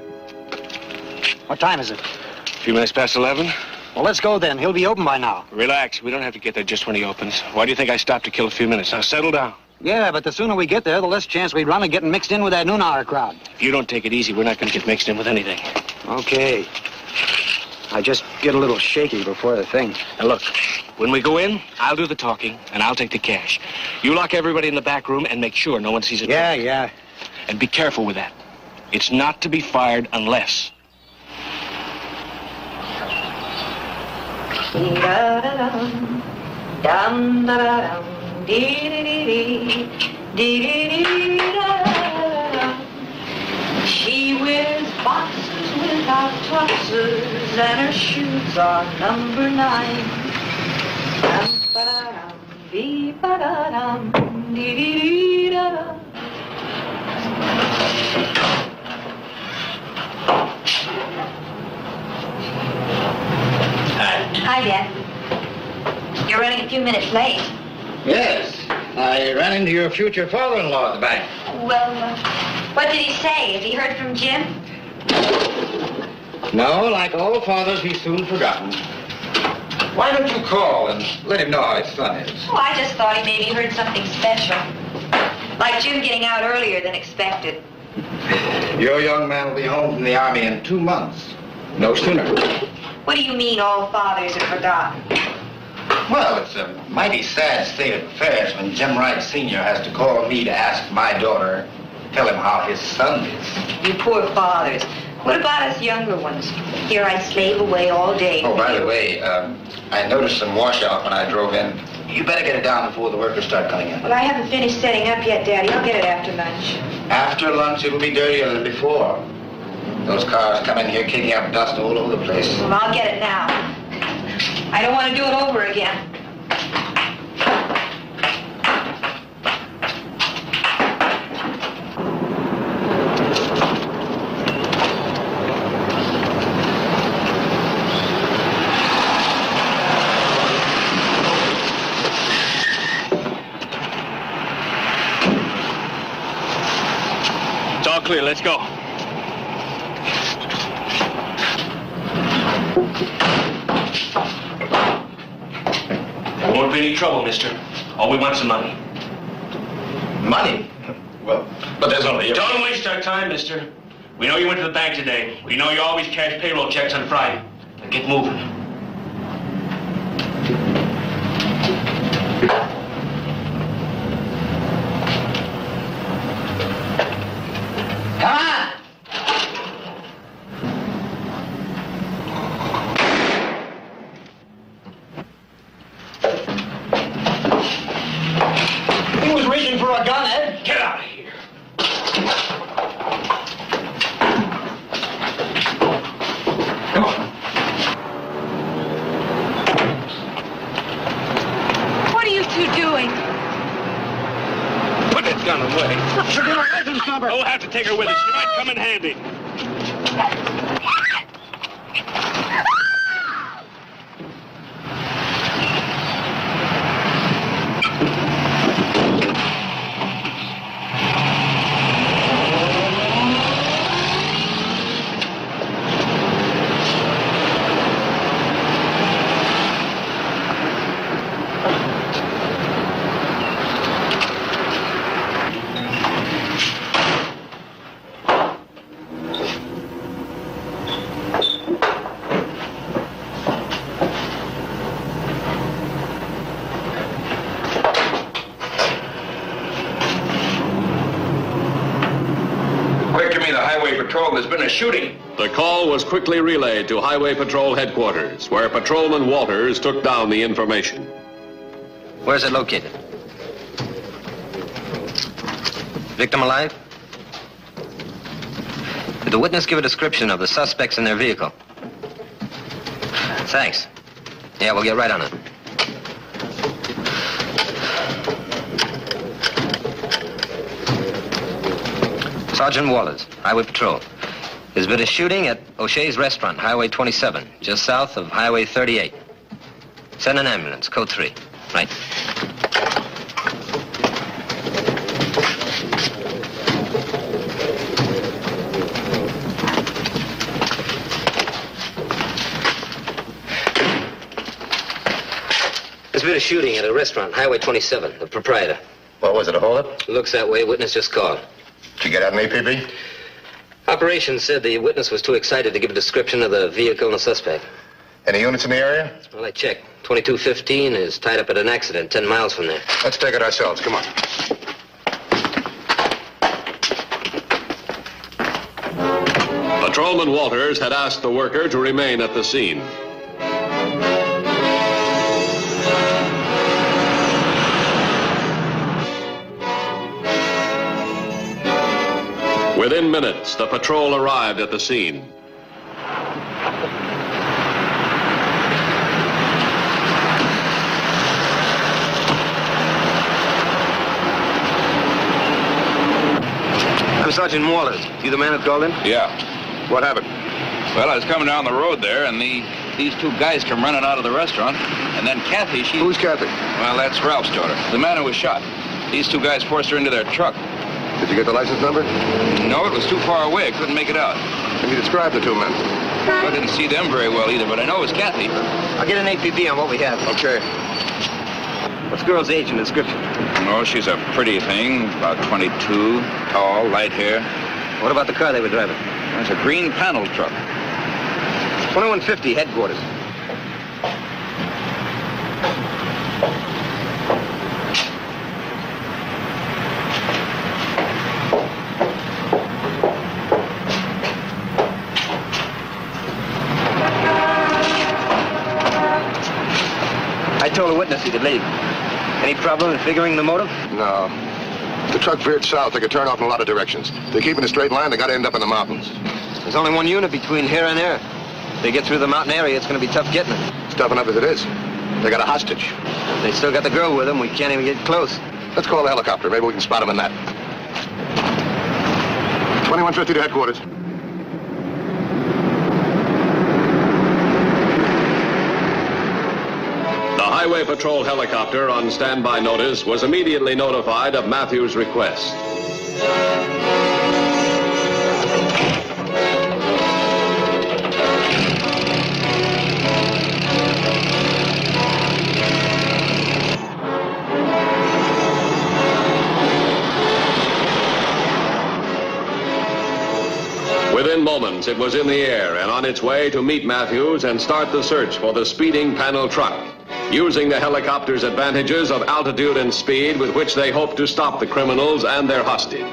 What time is it? A few minutes past 11. Well, let's go then. He'll be open by now. Relax. We don't have to get there just when he opens. Why do you think I stopped to kill a few minutes? Now, settle down. Yeah, but the sooner we get there, the less chance we run of getting mixed in with that noon hour crowd. If you don't take it easy, we're not going to get mixed in with anything. Okay. I just get a little shaky before the thing. Now, look, when we go in, I'll do the talking, and I'll take the cash. You lock everybody in the back room and make sure no one sees it. Yeah. And be careful with that. It's not to be fired unless... She wears boxes without trousers, and her shoes are number 9. Hi, Dad. You're running a few minutes late. Yes. I ran into your future father-in-law at the bank. Well, what did he say? Has he heard from Jim? No, like all fathers, he's soon forgotten. Why don't you call and let him know how his son is? Oh, I just thought he maybe heard something special. Like Jim getting out earlier than expected. Your young man will be home from the Army in 2 months. No sooner. What do you mean all fathers are forgotten? Well, it's a mighty sad state of affairs when Jim Wright Sr. has to call me to ask my daughter, tell him how his son is. You poor fathers. What about us younger ones? Here I slave away all day. Oh, by the way, I noticed some washout when I drove in. You better get it down before the workers start coming in. Well, I haven't finished setting up yet, Daddy. I'll get it after lunch. After lunch, it'll be dirtier than before. Those cars come in here kicking up dust all over the place. Well, I'll get it now. I don't want to do it over again. It's all clear. Let's go. There won't be any trouble, mister. All we want's some money. Money? Well, but there's only... Don't waste our time, mister. We know you went to the bank today. We know you always cash payroll checks on Friday. Now get moving. Come on! He was reaching for a gun, Ed. Get out of here. Come on. What are you two doing? Put that gun away. Should give a license number. We'll have to take her with us. She might come in handy. Patrol, there's been a shooting. The call was quickly relayed to Highway Patrol headquarters, where Patrolman Walters took down the information. Where's it located? Victim alive? Did the witness give a description of the suspects in their vehicle? Thanks. Yeah, we'll get right on it. Sergeant Walters, Highway Patrol. There's been a shooting at O'Shea's Restaurant, Highway 27, just south of Highway 38. Send an ambulance, code 3. Right. There's been a shooting at a restaurant, Highway 27, the proprietor. What was it, a holdup? Looks that way. Witness just called. Did you get out an APB? Operations said the witness was too excited to give a description of the vehicle and the suspect. Any units in the area? Well, I checked. 2215 is tied up at an accident 10 miles from there. Let's take it ourselves. Come on. Patrolman Walters had asked the worker to remain at the scene. Within minutes, the patrol arrived at the scene. I'm Sergeant Walters. You the man who called in? Yeah. What happened? Well, I was coming down the road there, and these two guys come running out of the restaurant, and then Kathy, she... Who's Kathy? Well, that's Ralph's daughter, the man who was shot. These two guys forced her into their truck. Did you get the license number? No, it was too far away. I couldn't make it out. Can you describe the two men? I didn't see them very well either, but I know it was Kathy. I'll get an APB on what we have. Okay. What's the girl's age and description? Oh, she's a pretty thing, about 22, tall, light hair. What about the car they were driving? It's a green panel truck. 2150, headquarters. told a witness he could leave. Any problem in figuring the motive? No. If the truck veered south, they could turn off in a lot of directions. If they keep in a straight line, they got to end up in the mountains. There's only one unit between here and there. If they get through the mountain area, it's going to be tough getting them. It's tough enough as it is. They got a hostage. They still got the girl with them. We can't even get close. Let's call the helicopter. Maybe we can spot them in that. 2150 to headquarters. The Highway Patrol helicopter on standby notice was immediately notified of Matthews' request. Within moments, it was in the air and on its way to meet Matthews and start the search for the speeding panel truck, using the helicopter's advantages of altitude and speed with which they hoped to stop the criminals and their hostage.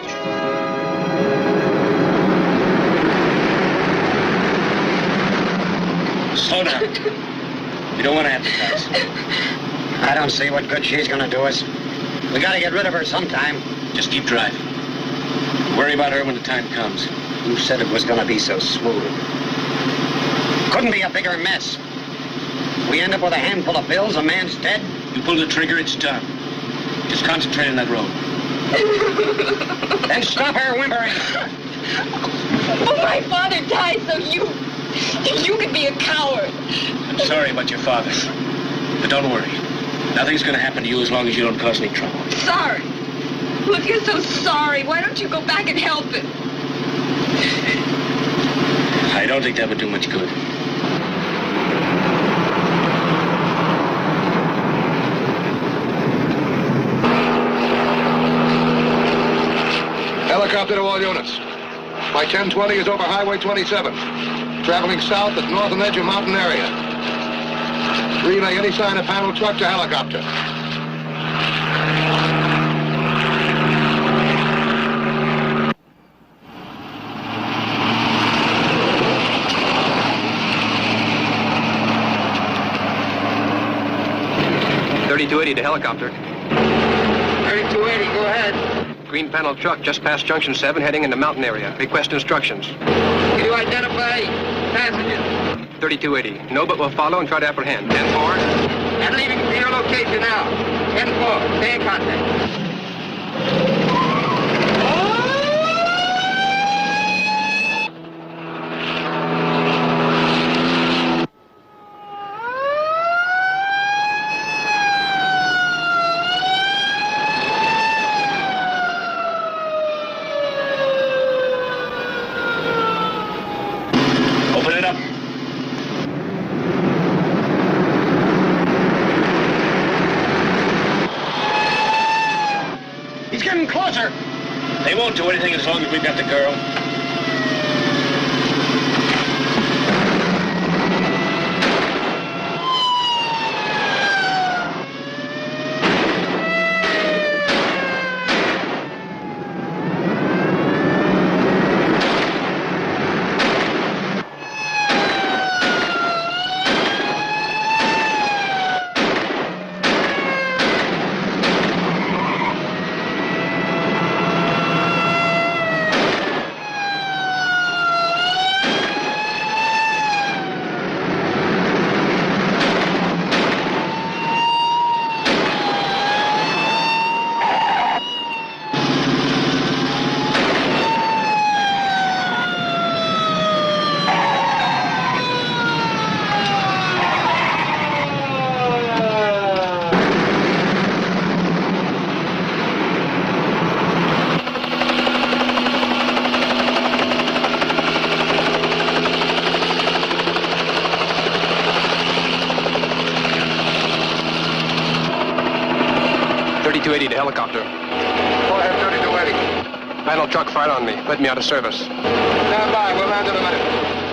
Slow down. You don't want to advertise. I don't see what good she's gonna do us. We gotta get rid of her sometime. Just keep driving. Worry about her when the time comes. Who said it was gonna be so smooth? Couldn't be a bigger mess. We end up with a handful of bills, a man's dead. You pull the trigger, it's done. Just concentrate on that road. Then stop her whimpering. Oh, my father died so you could be a coward. I'm sorry about your father. But don't worry. Nothing's going to happen to you as long as you don't cause any trouble. Sorry. Well, if you're so sorry, why don't you go back and help him? I don't think that would do much good. Helicopter to all units. My 1020 is over Highway 27. Traveling south at northern edge of mountain area. Relay any sign of panel truck to helicopter. .3280 to helicopter. 3280, go ahead. Green panel truck just past Junction 7, heading into mountain area. Request instructions. Can you identify passengers? 3280. No, but we'll follow and try to apprehend. 10-4. And leaving to your location now. 10-4. Stay in contact. Open it up. He's getting closer. They won't do anything as long as we've got the girl. .3280 to helicopter. Go ahead, 3280. Panel truck fired on me. Put me out of service. Stand by. We'll land in a minute.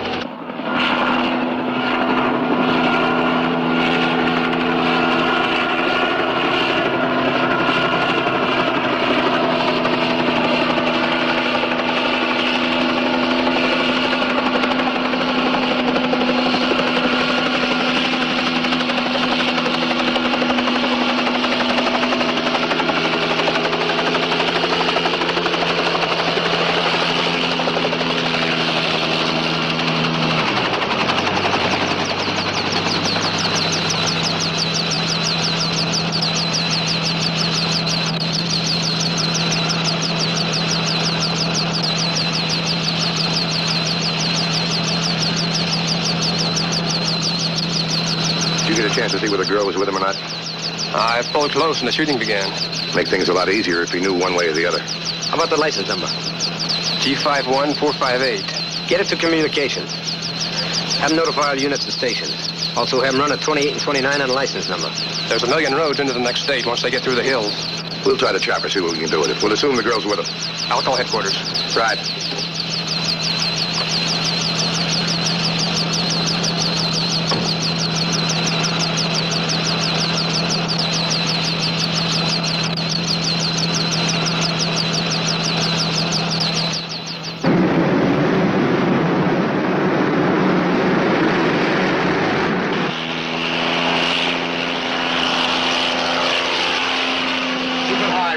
chance to see whether the girl was with him or not? I pulled close and the shooting began. Make things a lot easier if he knew one way or the other. How about the license number? G51458. Get it to communications. Have them notify all units and stations. Also have them run at 28 and 29 on the license number. There's a million roads into the next state once they get through the hills. We'll try to chopper, see what we can do with it. We'll assume the girl's with him. I'll call headquarters. Right.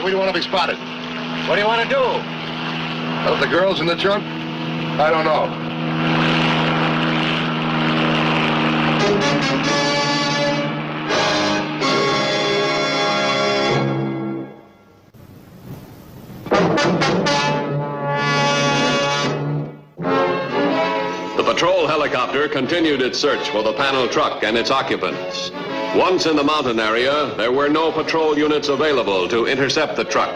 We don't want to be spotted. What do you want to do? Well, the girl's in the trunk? I don't know. The patrol helicopter continued its search for the panel truck and its occupants. Once in the mountain area, there were no patrol units available to intercept the truck.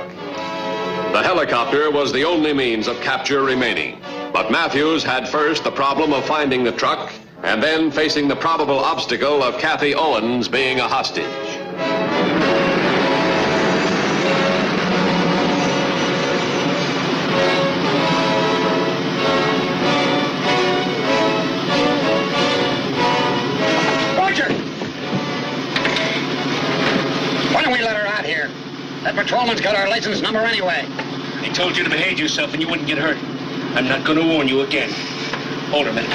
The helicopter was the only means of capture remaining. But Matthews had first the problem of finding the truck, and then facing the probable obstacle of Kathy Owens being a hostage. That patrolman's got our license number anyway. They told you to behave yourself and you wouldn't get hurt. I'm not going to warn you again. Hold her a minute.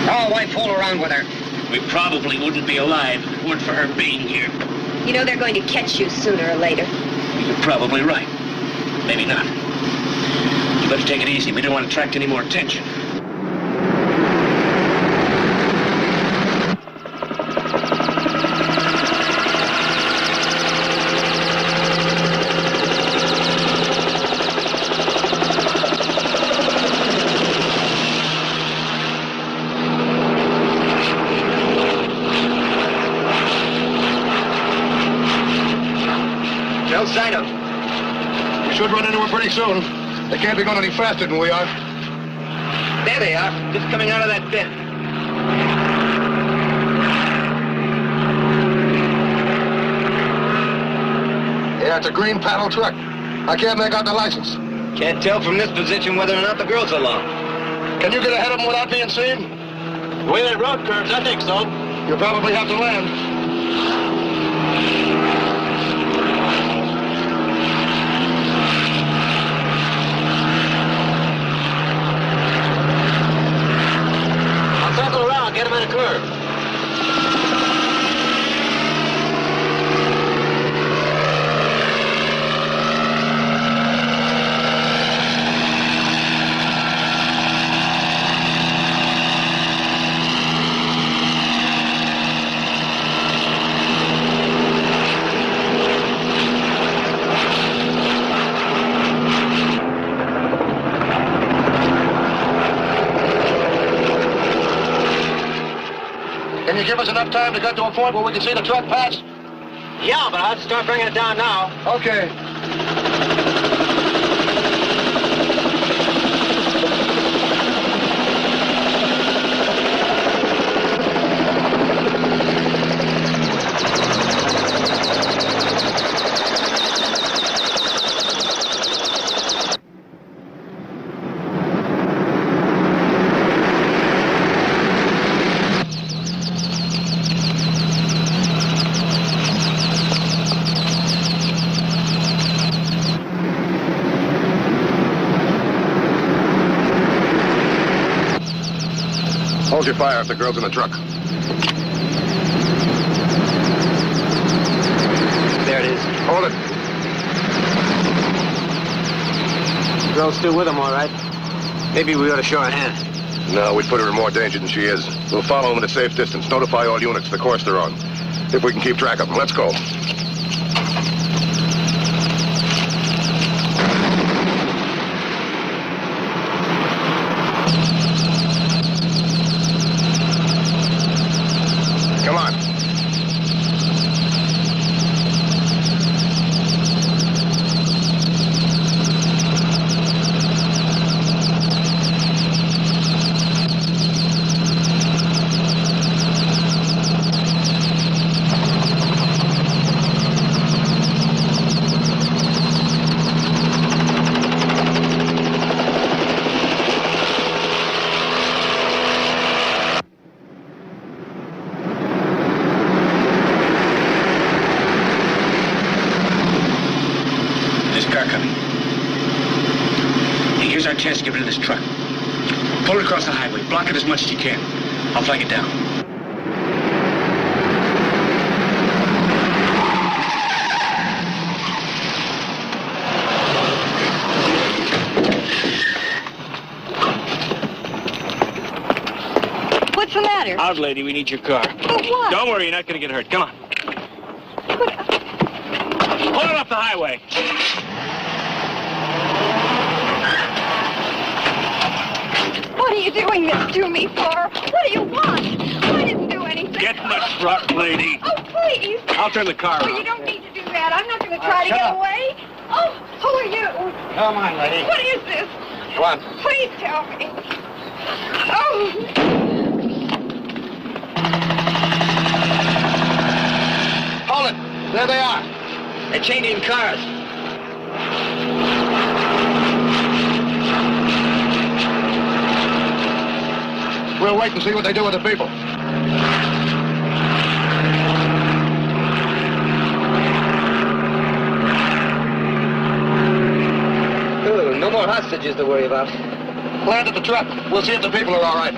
Oh, why fool around with her? We probably wouldn't be alive if it weren't for her being here. You know they're going to catch you sooner or later. You're probably right. Maybe not. You better take it easy. We don't want to attract any more attention. No sign of them. We should run into them pretty soon. They can't be going any faster than we are. There they are, just coming out of that bend. Yeah, it's a green panel truck. I can't make out the license. Can't tell from this position whether or not the girl's along. Can you get ahead of them without being seen? The way that road curves, I think so. You'll probably have to land. Circle around, get him in a curve. Can you give us enough time to get to a point where we can see the truck pass? Yeah, but I'll have to start bringing it down now. Okay. Hold your fire if the girl's in the truck. There it is. Hold it. The girl's still with him, all right. Maybe we ought to show her hand. No, we'd put her in more danger than she is. We'll follow them at a safe distance. Notify all units the course they're on. If we can keep track of them. Let's go. chance to get rid of this truck. Pull it across the highway. Block it as much as you can. I'll flag it down. What's the matter? Out, lady. We need your car. But what? Don't worry. You're not going to get hurt. Come on. Pull it off the highway. What are you doing this to me for? What do you want? I didn't do anything. Get in the truck, lady. Oh, please. I'll turn the car Oh, off. you don't need to do that. I'm not going to try to get away. Oh, who are you? Come on, lady. What is this? Go on. Please tell me. Oh. Hold it. There they are. They're changing cars. We'll wait and see what they do with the people. Oh, no more hostages to worry about. Land at the truck. We'll see if the people are all right.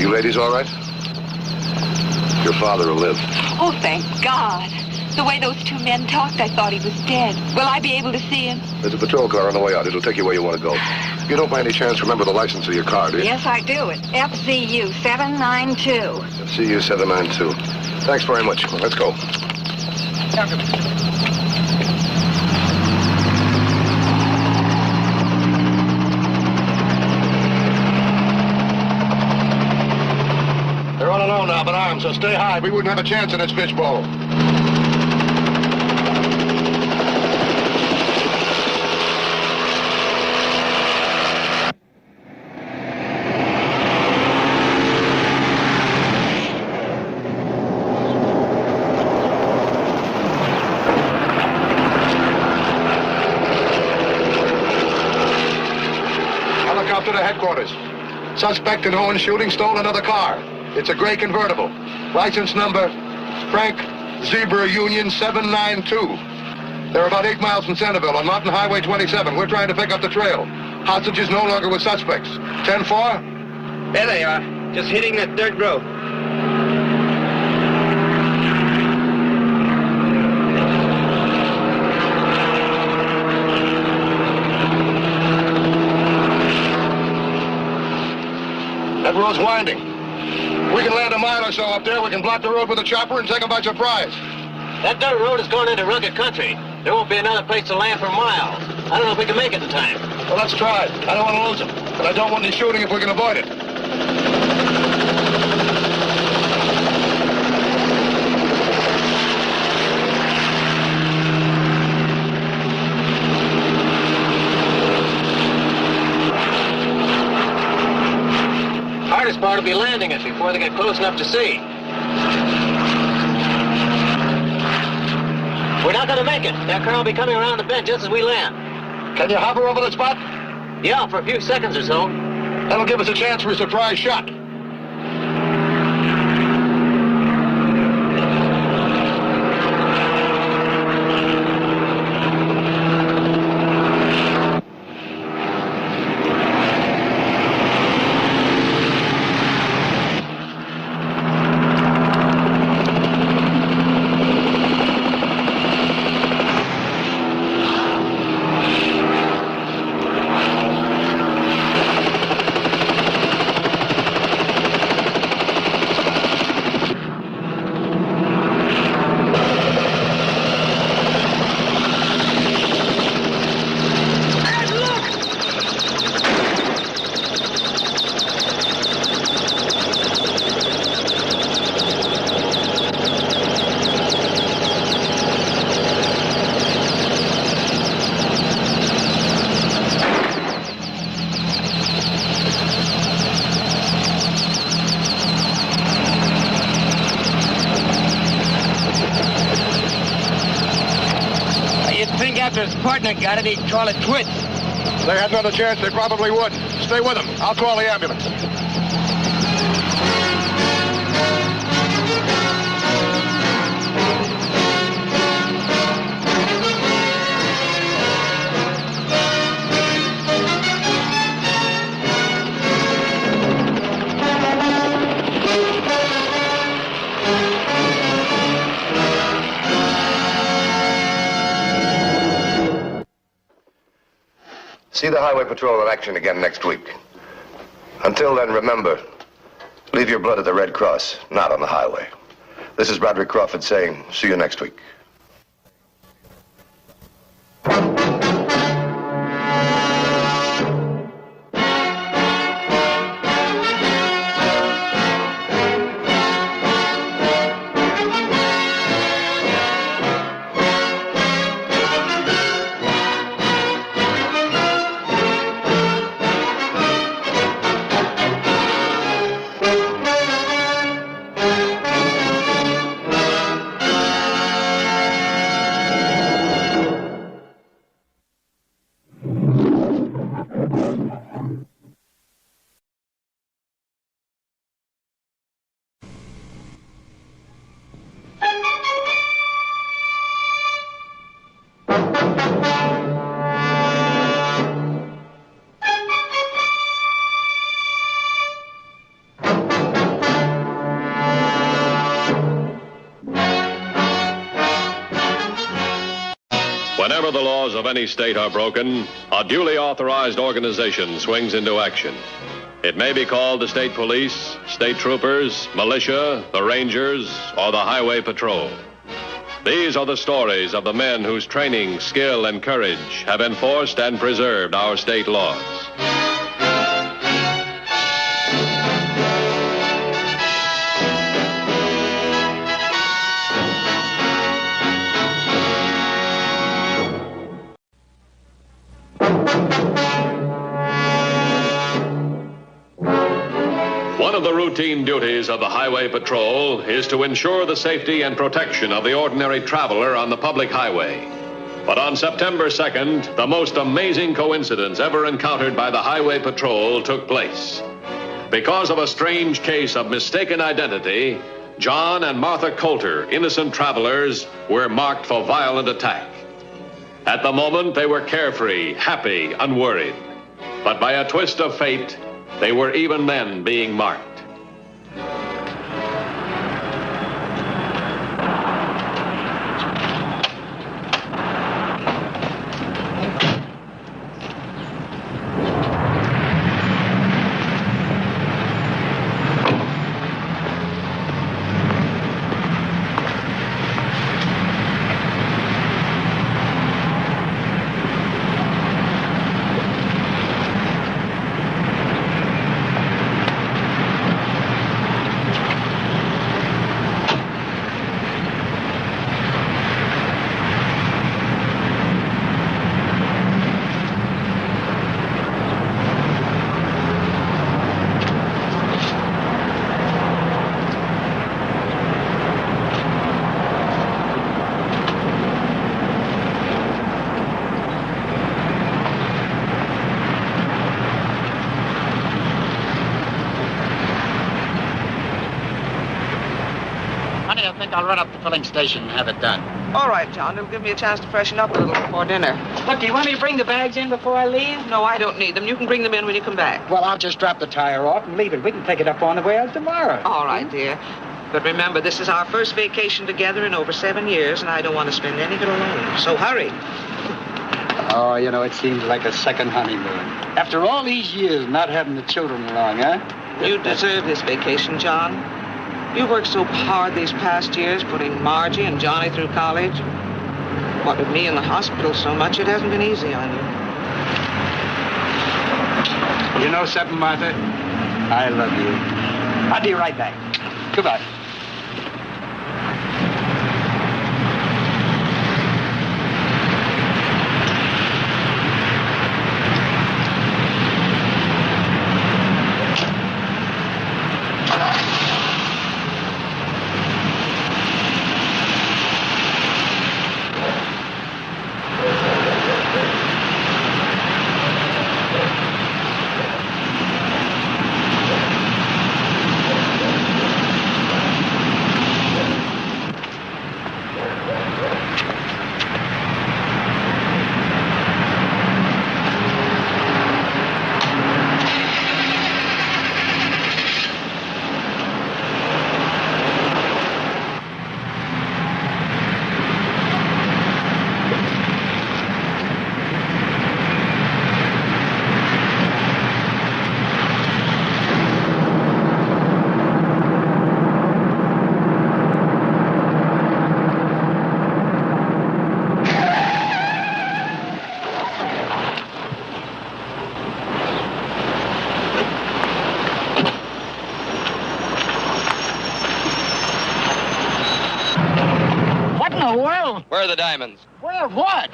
Ladies all right? Your father will live. Oh, thank God. The way those two men talked, I thought he was dead. Will I be able to see him? There's a patrol car on the way out. It'll take you where you want to go. You don't by any chance remember the license of your car, do you? Yes, I do. It's FZU 792. FZU 792. Thanks very much. Let's go. They're all alone now, but armed, so stay high. We wouldn't have a chance in this fishbowl. Helicopter to headquarters. Suspect in Owen shooting stole another car. It's a gray convertible. License number, Frank Zebra Union 792. They're about 8 miles from Centerville on Mountain Highway 27. We're trying to pick up the trail. Hostages no longer with suspects. 10-4? There they are. Just hitting that dirt road. That road's winding. We can land a mile or so up there. We can block the road with a chopper and take them by surprise. That dirt road is going into rugged country. There won't be another place to land for miles. I don't know if we can make it in time. Well, let's try it. I don't want to lose them. But I don't want any shooting if we can avoid it. Hardest part will be landing it before they get close enough to see. We're not going to make it. That car will be coming around the bend just as we land. Can you hover over the spot? Yeah, for a few seconds or so. That'll give us a chance for a surprise shot. partner got it, he'd call it quits. If they had another chance, they probably would. Stay with them. I'll call the ambulance. See the Highway Patrol in action again next week. Until then, remember, leave your blood at the Red Cross, not on the highway. This is Broderick Crawford saying, see you next week. Whenever the laws of any state are broken, a duly authorized organization swings into action. It may be called the state police, state troopers, militia, the rangers, or the highway patrol. These are the stories of the men whose training, skill, and courage have enforced and preserved our state laws. One of the routine duties of the Highway Patrol is to ensure the safety and protection of the ordinary traveler on the public highway. But on September 2nd, the most amazing coincidence ever encountered by the Highway Patrol took place. Because of a strange case of mistaken identity, John and Martha Coulter, innocent travelers, were marked for violent attack. At the moment, they were carefree, happy, unworried. But by a twist of fate, they were even then being marked. I'll run up to the filling station and have it done. All right, John. It'll give me a chance to freshen up a little before dinner. Look, do you want me to bring the bags in before I leave? No, I don't need them. You can bring them in when you come back. Well, I'll just drop the tire off and leave it. We can pick it up on the way out tomorrow. All right, dear. But remember, this is our first vacation together in over 7 years, and I don't want to spend any of it alone. So hurry. Oh, you know, it seems like a second honeymoon. After all these years not having the children along, huh? You deserve this vacation, John. You worked so hard these past years, putting Margie and Johnny through college. What with me in the hospital so much, it hasn't been easy on you. You know something, Martha? I love you. I'll be right back. Goodbye. Where are the diamonds? Where what?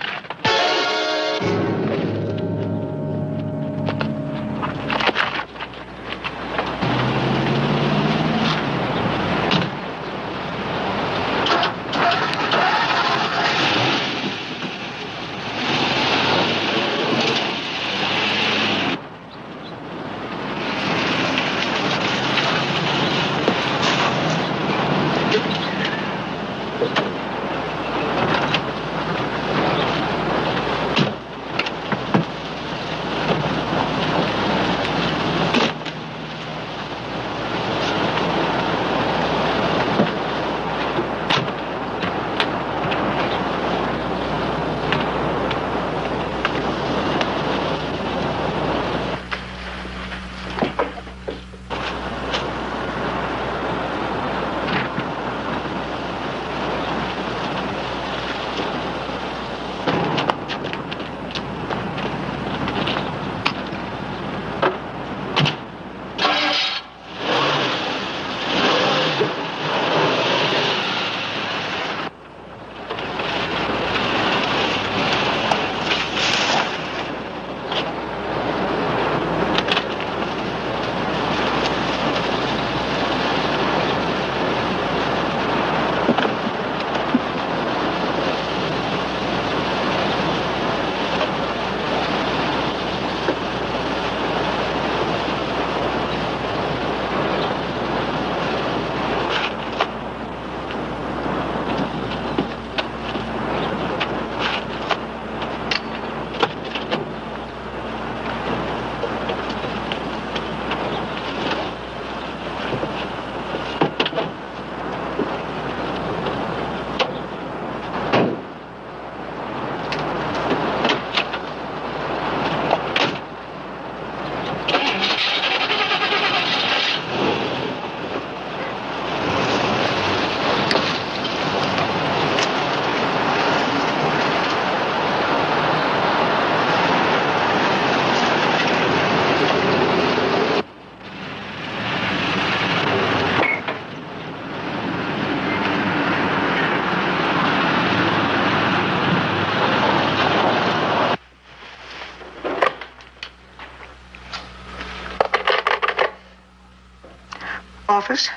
Office?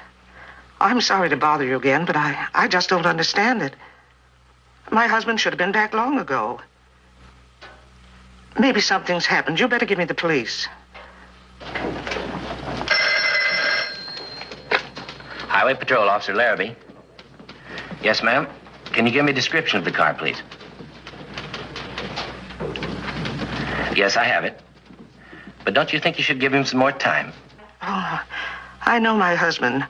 I'm sorry to bother you again, but I just don't understand it. My husband should have been back long ago. Maybe something's happened. You better give me the police. Highway Patrol, Officer Larrabee. Yes, ma'am. Can you give me a description of the car, please? Yes, I have it. But don't you think you should give him some more time? Oh, I know my husband.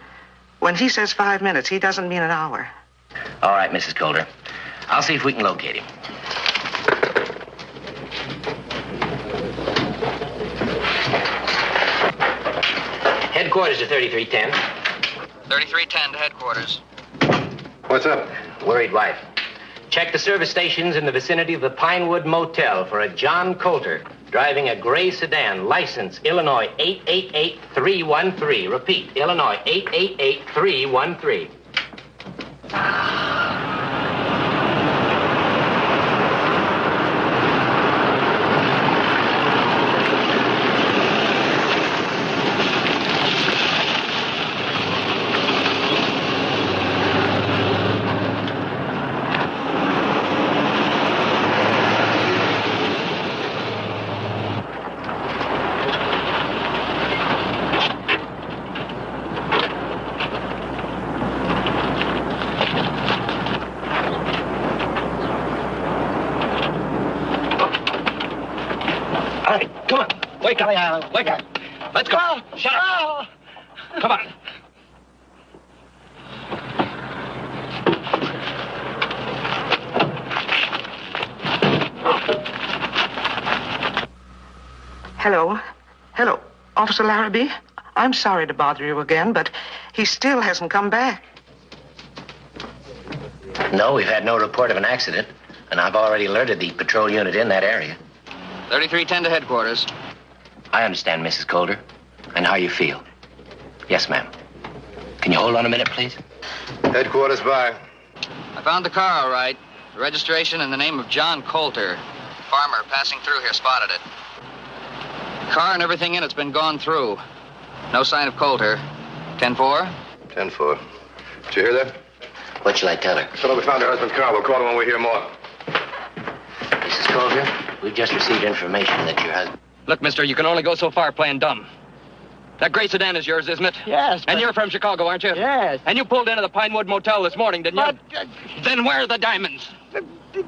When he says 5 minutes, he doesn't mean an hour. All right, Mrs. Calder. I'll see if we can locate him. Headquarters to 3310. 3310 to headquarters. What's up? Worried wife. Check the service stations in the vicinity of the Pinewood Motel for a John Coulter driving a gray sedan, license Illinois 888313. Repeat, Illinois 888313. Wake up. Let's go. Shut up. Come on. Hello. Hello. Officer Larrabee? I'm sorry to bother you again, but he still hasn't come back. No, we've had no report of an accident, and I've already alerted the patrol unit in that area. 3310 to headquarters. I understand, Mrs. Calder, and how you feel. Yes, ma'am. Can you hold on a minute, please? Headquarters by. I found the car, all right. The registration in the name of John Coulter. Farmer passing through here spotted it. Car and everything in it's been gone through. No sign of Coulter. 10-4? 10-4. Did you hear that? What shall I tell her? Fellow, we found her husband's car. We'll call him when we hear more. Mrs. Coulter, we've just received information that your husband... Look, mister, you can only go so far playing dumb. That gray sedan is yours, isn't it? Yes, And you're from Chicago, aren't you? Yes. And you pulled into the Pinewood Motel this morning, didn't you? But, Then where are the diamonds?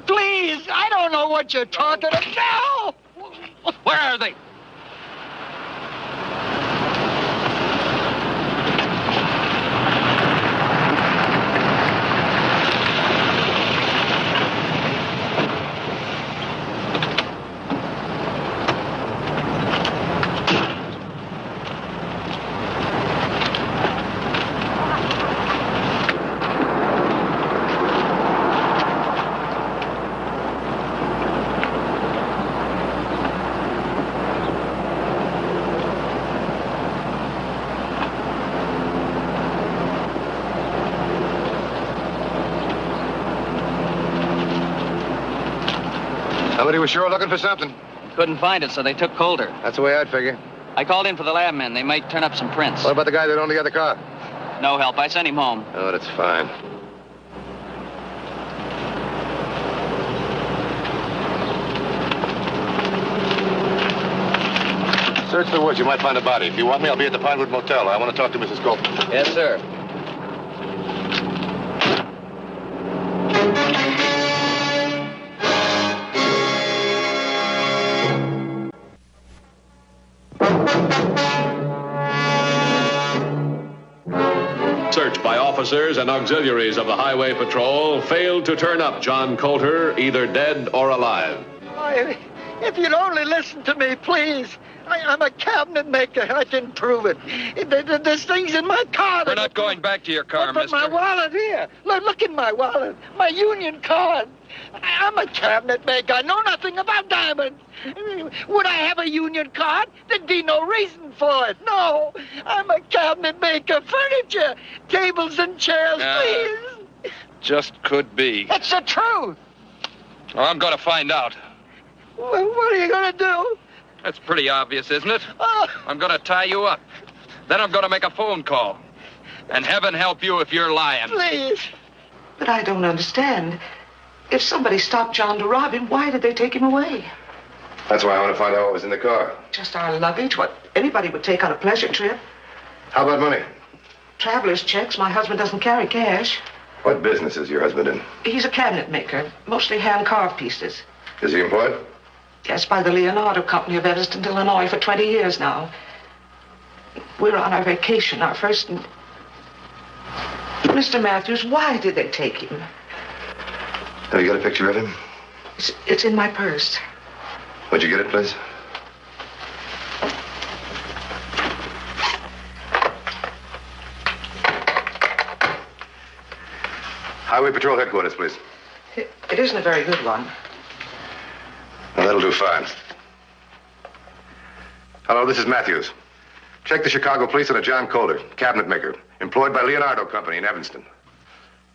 Please, I don't know what you're talking about. No! Where are they? Somebody was sure looking for something. Couldn't find it, so they took Coulter. That's the way I'd figure. I called in for the lab men. They might turn up some prints. What about the guy that owned the other car? No help. I sent him home. Oh, that's fine. Search the woods. You might find a body. If you want me, I'll be at the Pinewood Motel. I want to talk to Mrs. Coulter. Yes, sir. Search by officers and auxiliaries of the Highway Patrol failed to turn up John Coulter, either dead or alive. If you'd only listen to me, please. I'm a cabinet maker. I can prove it. There's things in my car. We're not going back to your car, but mister. my wallet here. Look in my wallet. My union card. I'm a cabinet maker. I know nothing about diamonds. Would I have a union card? There'd be no reason for it. No. I'm a cabinet maker. Furniture. Tables and chairs, please. Just could be. It's the truth. Well, I'm going to find out. Well, what are you going to do? That's pretty obvious, isn't it? Oh. I'm going to tie you up. Then I'm going to make a phone call. And heaven help you if you're lying. Please. But I don't understand. If somebody stopped John to rob him, why did they take him away? That's why I want to find out what was in the car. Just our luggage, what anybody would take on a pleasure trip. How about money? Traveler's checks. My husband doesn't carry cash. What business is your husband in? He's a cabinet maker, mostly hand-carved pieces. Is he employed? Yes, by the Leonardo Company of Evanston, Illinois, for 20 years now. We're on our vacation, our first... Mr. Matthews, why did they take him? Have you got a picture of him? It's in my purse. Would you get it, please? Highway Patrol Headquarters, please. It isn't a very good one. Well, that'll do fine. Hello, this is Matthews. Check the Chicago police on a John Coulter, cabinet maker, employed by Leonardo Company in Evanston.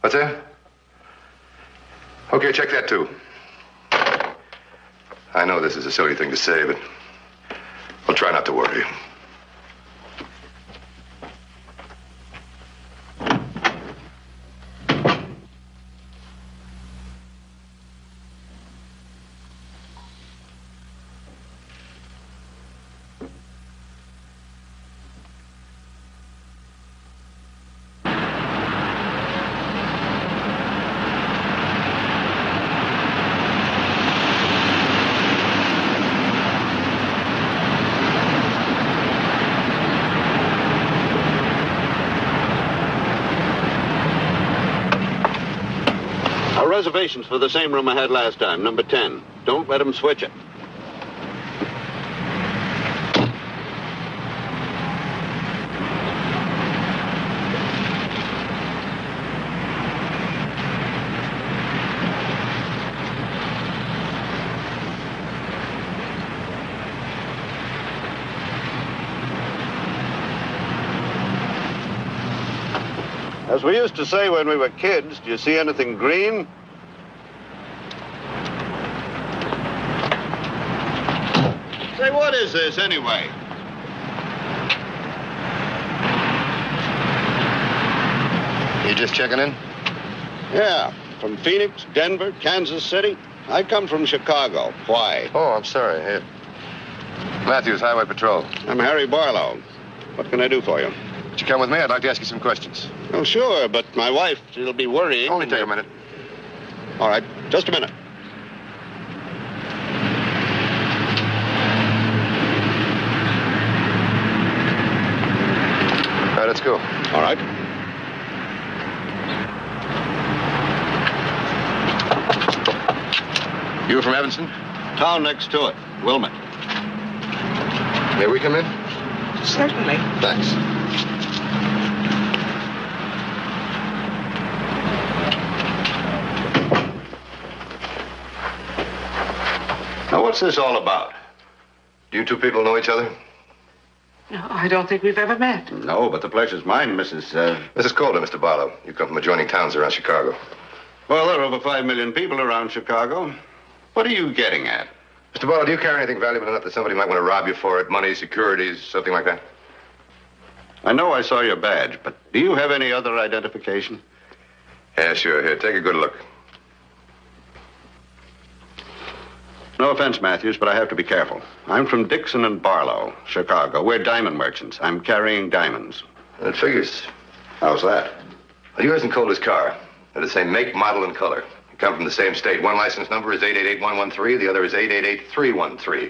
What's that? Okay, check that, too. I know this is a silly thing to say, but we'll try not to worry you. Reservations for the same room I had last time, number 10. Don't let them switch it. As we used to say when we were kids, do you see anything green? Say, what is this, anyway? You just checking in? Yeah, from Phoenix, Denver, Kansas City. I come from Chicago. Why? Oh, I'm sorry. Here. Matthews, Highway Patrol. I'm Harry Barlow. What can I do for you? Would you come with me? I'd like to ask you some questions. Oh, sure, but my wife, she'll be worrying. Only take a minute. All right, just a minute. All right, let's go. All right. You from Evanston? Town next to it, Wilmot. May we come in? Certainly. Thanks. Now, what's this all about? Do you two people know each other? No, I don't think we've ever met. No, but the pleasure's mine, Mrs. Mrs. Calder, Mr. Barlow. You come from adjoining towns around Chicago. Well, there are over 5 million people around Chicago. What are you getting at? Mr. Barlow, do you carry anything valuable enough that somebody might want to rob you for it? Money, securities, something like that? I know I saw your badge, but do you have any other identification? Yeah, sure. Here, take a good look. No offense, Matthews, but I have to be careful. I'm from Dixon and Barlow, Chicago. We're diamond merchants. I'm carrying diamonds. It figures. How's that? Well, yours and Calder's car. They're the same make, model, and color. You come from the same state. One license number is 888113. The other is 888313.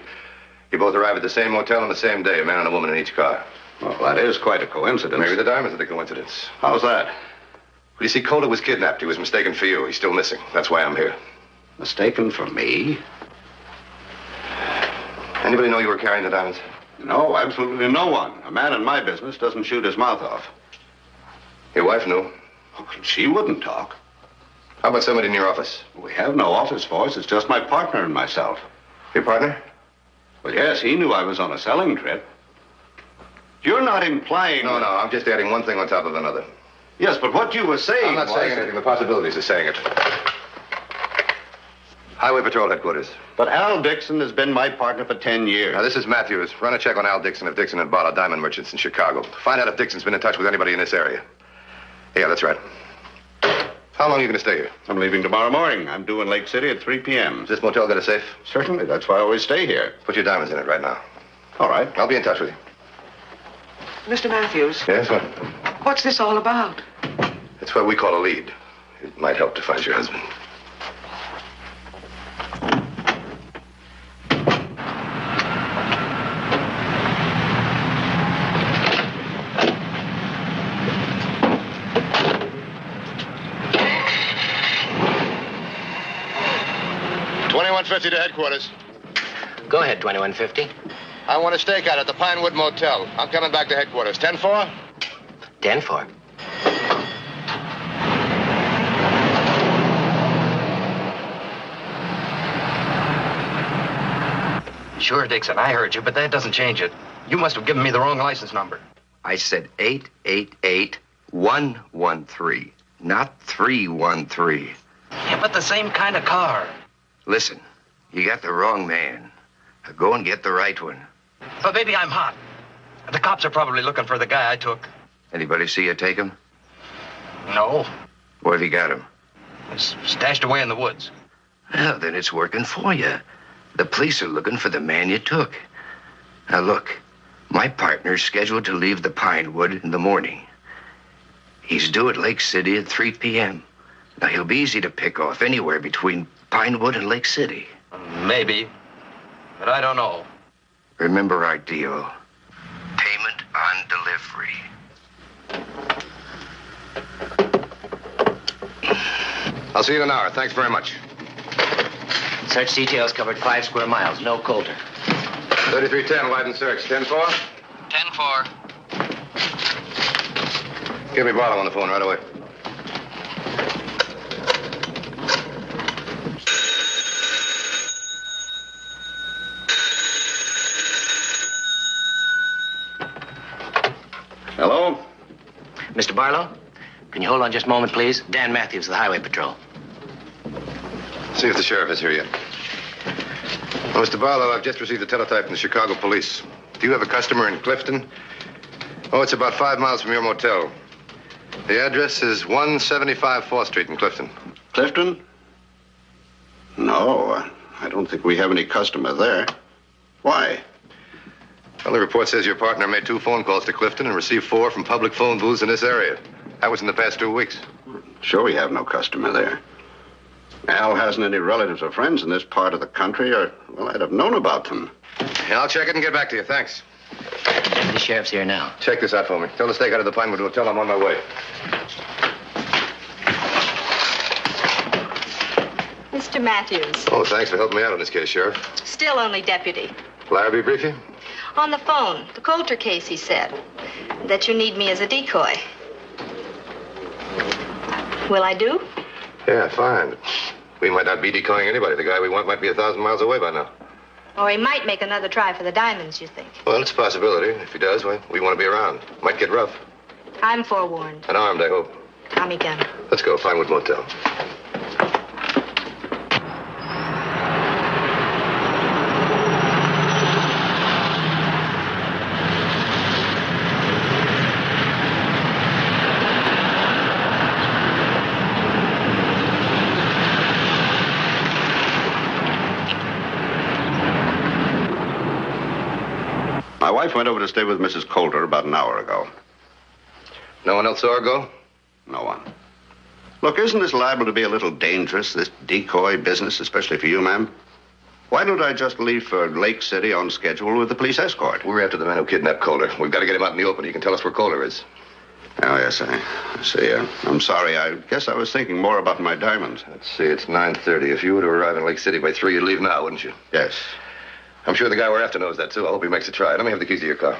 You both arrive at the same motel on the same day, a man and a woman in each car. Well, that is quite a coincidence. Maybe the diamonds are the coincidence. How's that? Well, you see, Calder was kidnapped. He was mistaken for you. He's still missing. That's why I'm here. Mistaken for me? Anybody know you were carrying the diamonds? No, absolutely no one. A man in my business doesn't shoot his mouth off. Your wife knew? Oh, she wouldn't talk. How about somebody in your office? We have no office force. It's just my partner and myself. Your partner? Well, yes, he knew I was on a selling trip. You're not implying... No, I'm just adding one thing on top of another. Yes, but what you were saying I'm not saying anything. The possibilities of saying it. Highway Patrol headquarters. But Al Dixon has been my partner for 10 years. Now, this is Matthews. Run a check on Al Dixon of Dixon and Barlow Diamond Merchants in Chicago. Find out if Dixon's been in touch with anybody in this area. Yeah, that's right. How long are you going to stay here? I'm leaving tomorrow morning. I'm due in Lake City at 3 p.m. Does this motel got a safe? Certainly. That's why I always stay here. Put your diamonds in it right now. All right. I'll be in touch with you. Mr. Matthews. Yes, what? What's this all about? It's what we call a lead. It might help to find your husband. $21.50 to headquarters. Go ahead, 2150. I want a stakeout at the Pinewood Motel. I'm coming back to headquarters. 10-4? 10-4. Sure, Dixon, I heard you, but that doesn't change it. You must have given me the wrong license number. I said 888113, not 313. Yeah, but the same kind of car. Listen, you got the wrong man. Now go and get the right one. But maybe I'm hot. The cops are probably looking for the guy I took. Anybody see you take him? No. Where have you got him? He's stashed away in the woods. Well, then it's working for you. The police are looking for the man you took. Now, look, my partner's scheduled to leave the Pinewood in the morning. He's due at Lake City at 3 p.m. Now, he'll be easy to pick off anywhere between Pinewood and Lake City. Maybe, but I don't know. Remember our deal. Payment on delivery. I'll see you in an hour. Thanks very much. Search details covered 5 square miles. No Coulter. 3310, widen search. 10-4? 10-4. Give me Barlow on the phone right away. Hello? Mr. Barlow, can you hold on just a moment, please? Dan Matthews of the Highway Patrol. See if the sheriff is here yet. Well, Mr. Barlow, I've just received a teletype from the Chicago police. Do you have a customer in Clifton? Oh, it's about 5 miles from your motel. The address is 175 4th Street in Clifton. Clifton? No, I don't think we have any customer there. Why? Well, the report says your partner made 2 phone calls to Clifton and received 4 from public phone booths in this area. That was in the past 2 weeks. Sure we have no customer there. Al hasn't any relatives or friends in this part of the country, or, well, I'd have known about them. Yeah, I'll check it and get back to you. Thanks. The sheriff's here now. Check this out for me. Tell the stakeout of the Pinewood Hotel I'm on my way. Mr. Matthews. Oh, thanks for helping me out on this case, Sheriff. Still only deputy. Larrabee brief you? On the phone, the Coulter case, he said. That you need me as a decoy. Will I do? Yeah, fine. We might not be decoying anybody. The guy we want might be 1,000 miles away by now. Or he might make another try for the diamonds, you think? Well, it's a possibility. If he does, well, we want to be around. Might get rough. I'm forewarned. And armed, I hope. Tommy gun. Let's go. Pinewood Motel. My wife went over to stay with Mrs. Coulter about an hour ago. No one else saw her go? No one. Look, isn't this liable to be a little dangerous, this decoy business, especially for you, ma'am? Why don't I just leave for Lake City on schedule with the police escort? We're after the man who kidnapped Coulter. We've got to get him out in the open. He can tell us where Coulter is. Oh, yes, I see. I'm sorry. I guess I was thinking more about my diamonds. Let's see, it's 9:30. If you were to arrive in Lake City by 3, you'd leave now, wouldn't you? Yes. I'm sure the guy we're after knows that, too. I hope he makes a try. Let me have the keys to your car.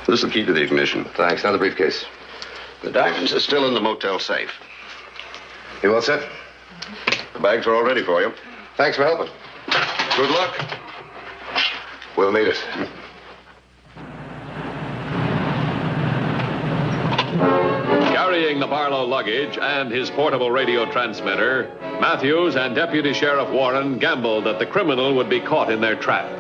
This is the key to the ignition. Thanks. Now the briefcase. The diamonds are still in the motel safe. You all set? The bags are all ready for you. Thanks for helping. Good luck. We'll need it. Carrying the Barlow luggage and his portable radio transmitter, Matthews and Deputy Sheriff Warren gambled that the criminal would be caught in their trap.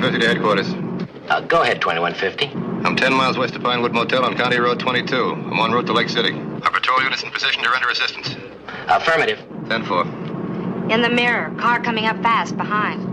To headquarters. Go ahead, 2150. I'm 10 miles west of Pinewood Motel on County Road 22. I'm en route to Lake City. Our patrol unit's in position to render assistance. Affirmative. 10-4. In the mirror, car coming up fast behind.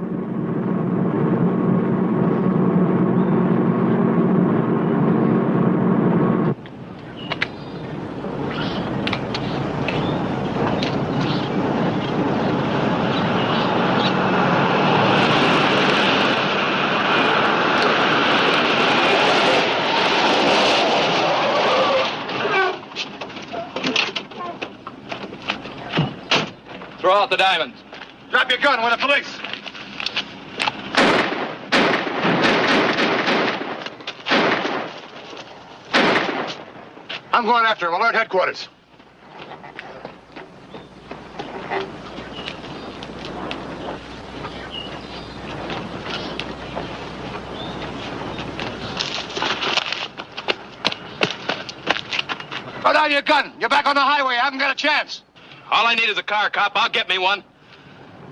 Throw out the diamonds. Drop your gun. We're the police. I'm going after him. Alert headquarters. Throw down your gun. You're back on the highway. I haven't got a chance. All I need is a car, cop. I'll get me one.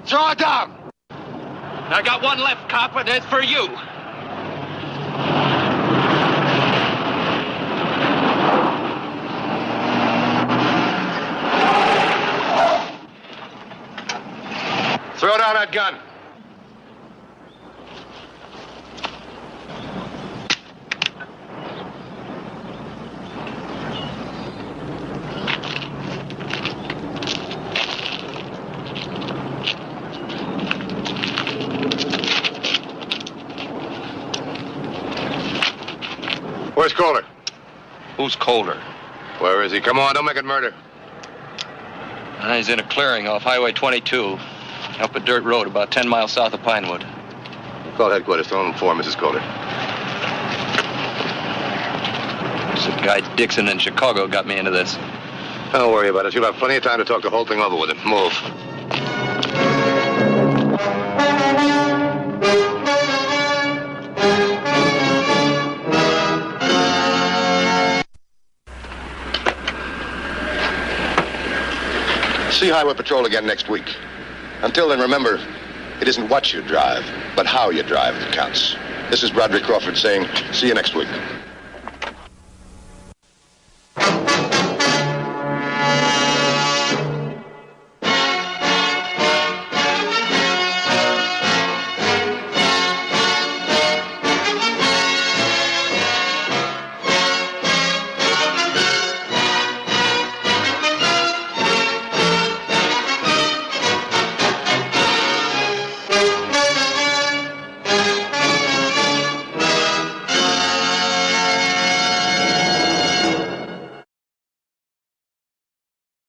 Throw it down. I got one left, cop, and it's for you. Throw down that gun. Where's Calder? Who's Calder? Where is he? Come on, don't make it murder. He's in a clearing off Highway 22, up a dirt road about 10 miles south of Pinewood. Call headquarters. Tell them for Mrs. Calder. It's the guy Dixon in Chicago got me into this. Don't worry about it. You'll have plenty of time to talk the whole thing over with him. Move. See Highway Patrol again next week. Until then, remember, it isn't what you drive, but how you drive that counts. This is Broderick Crawford saying, see you next week.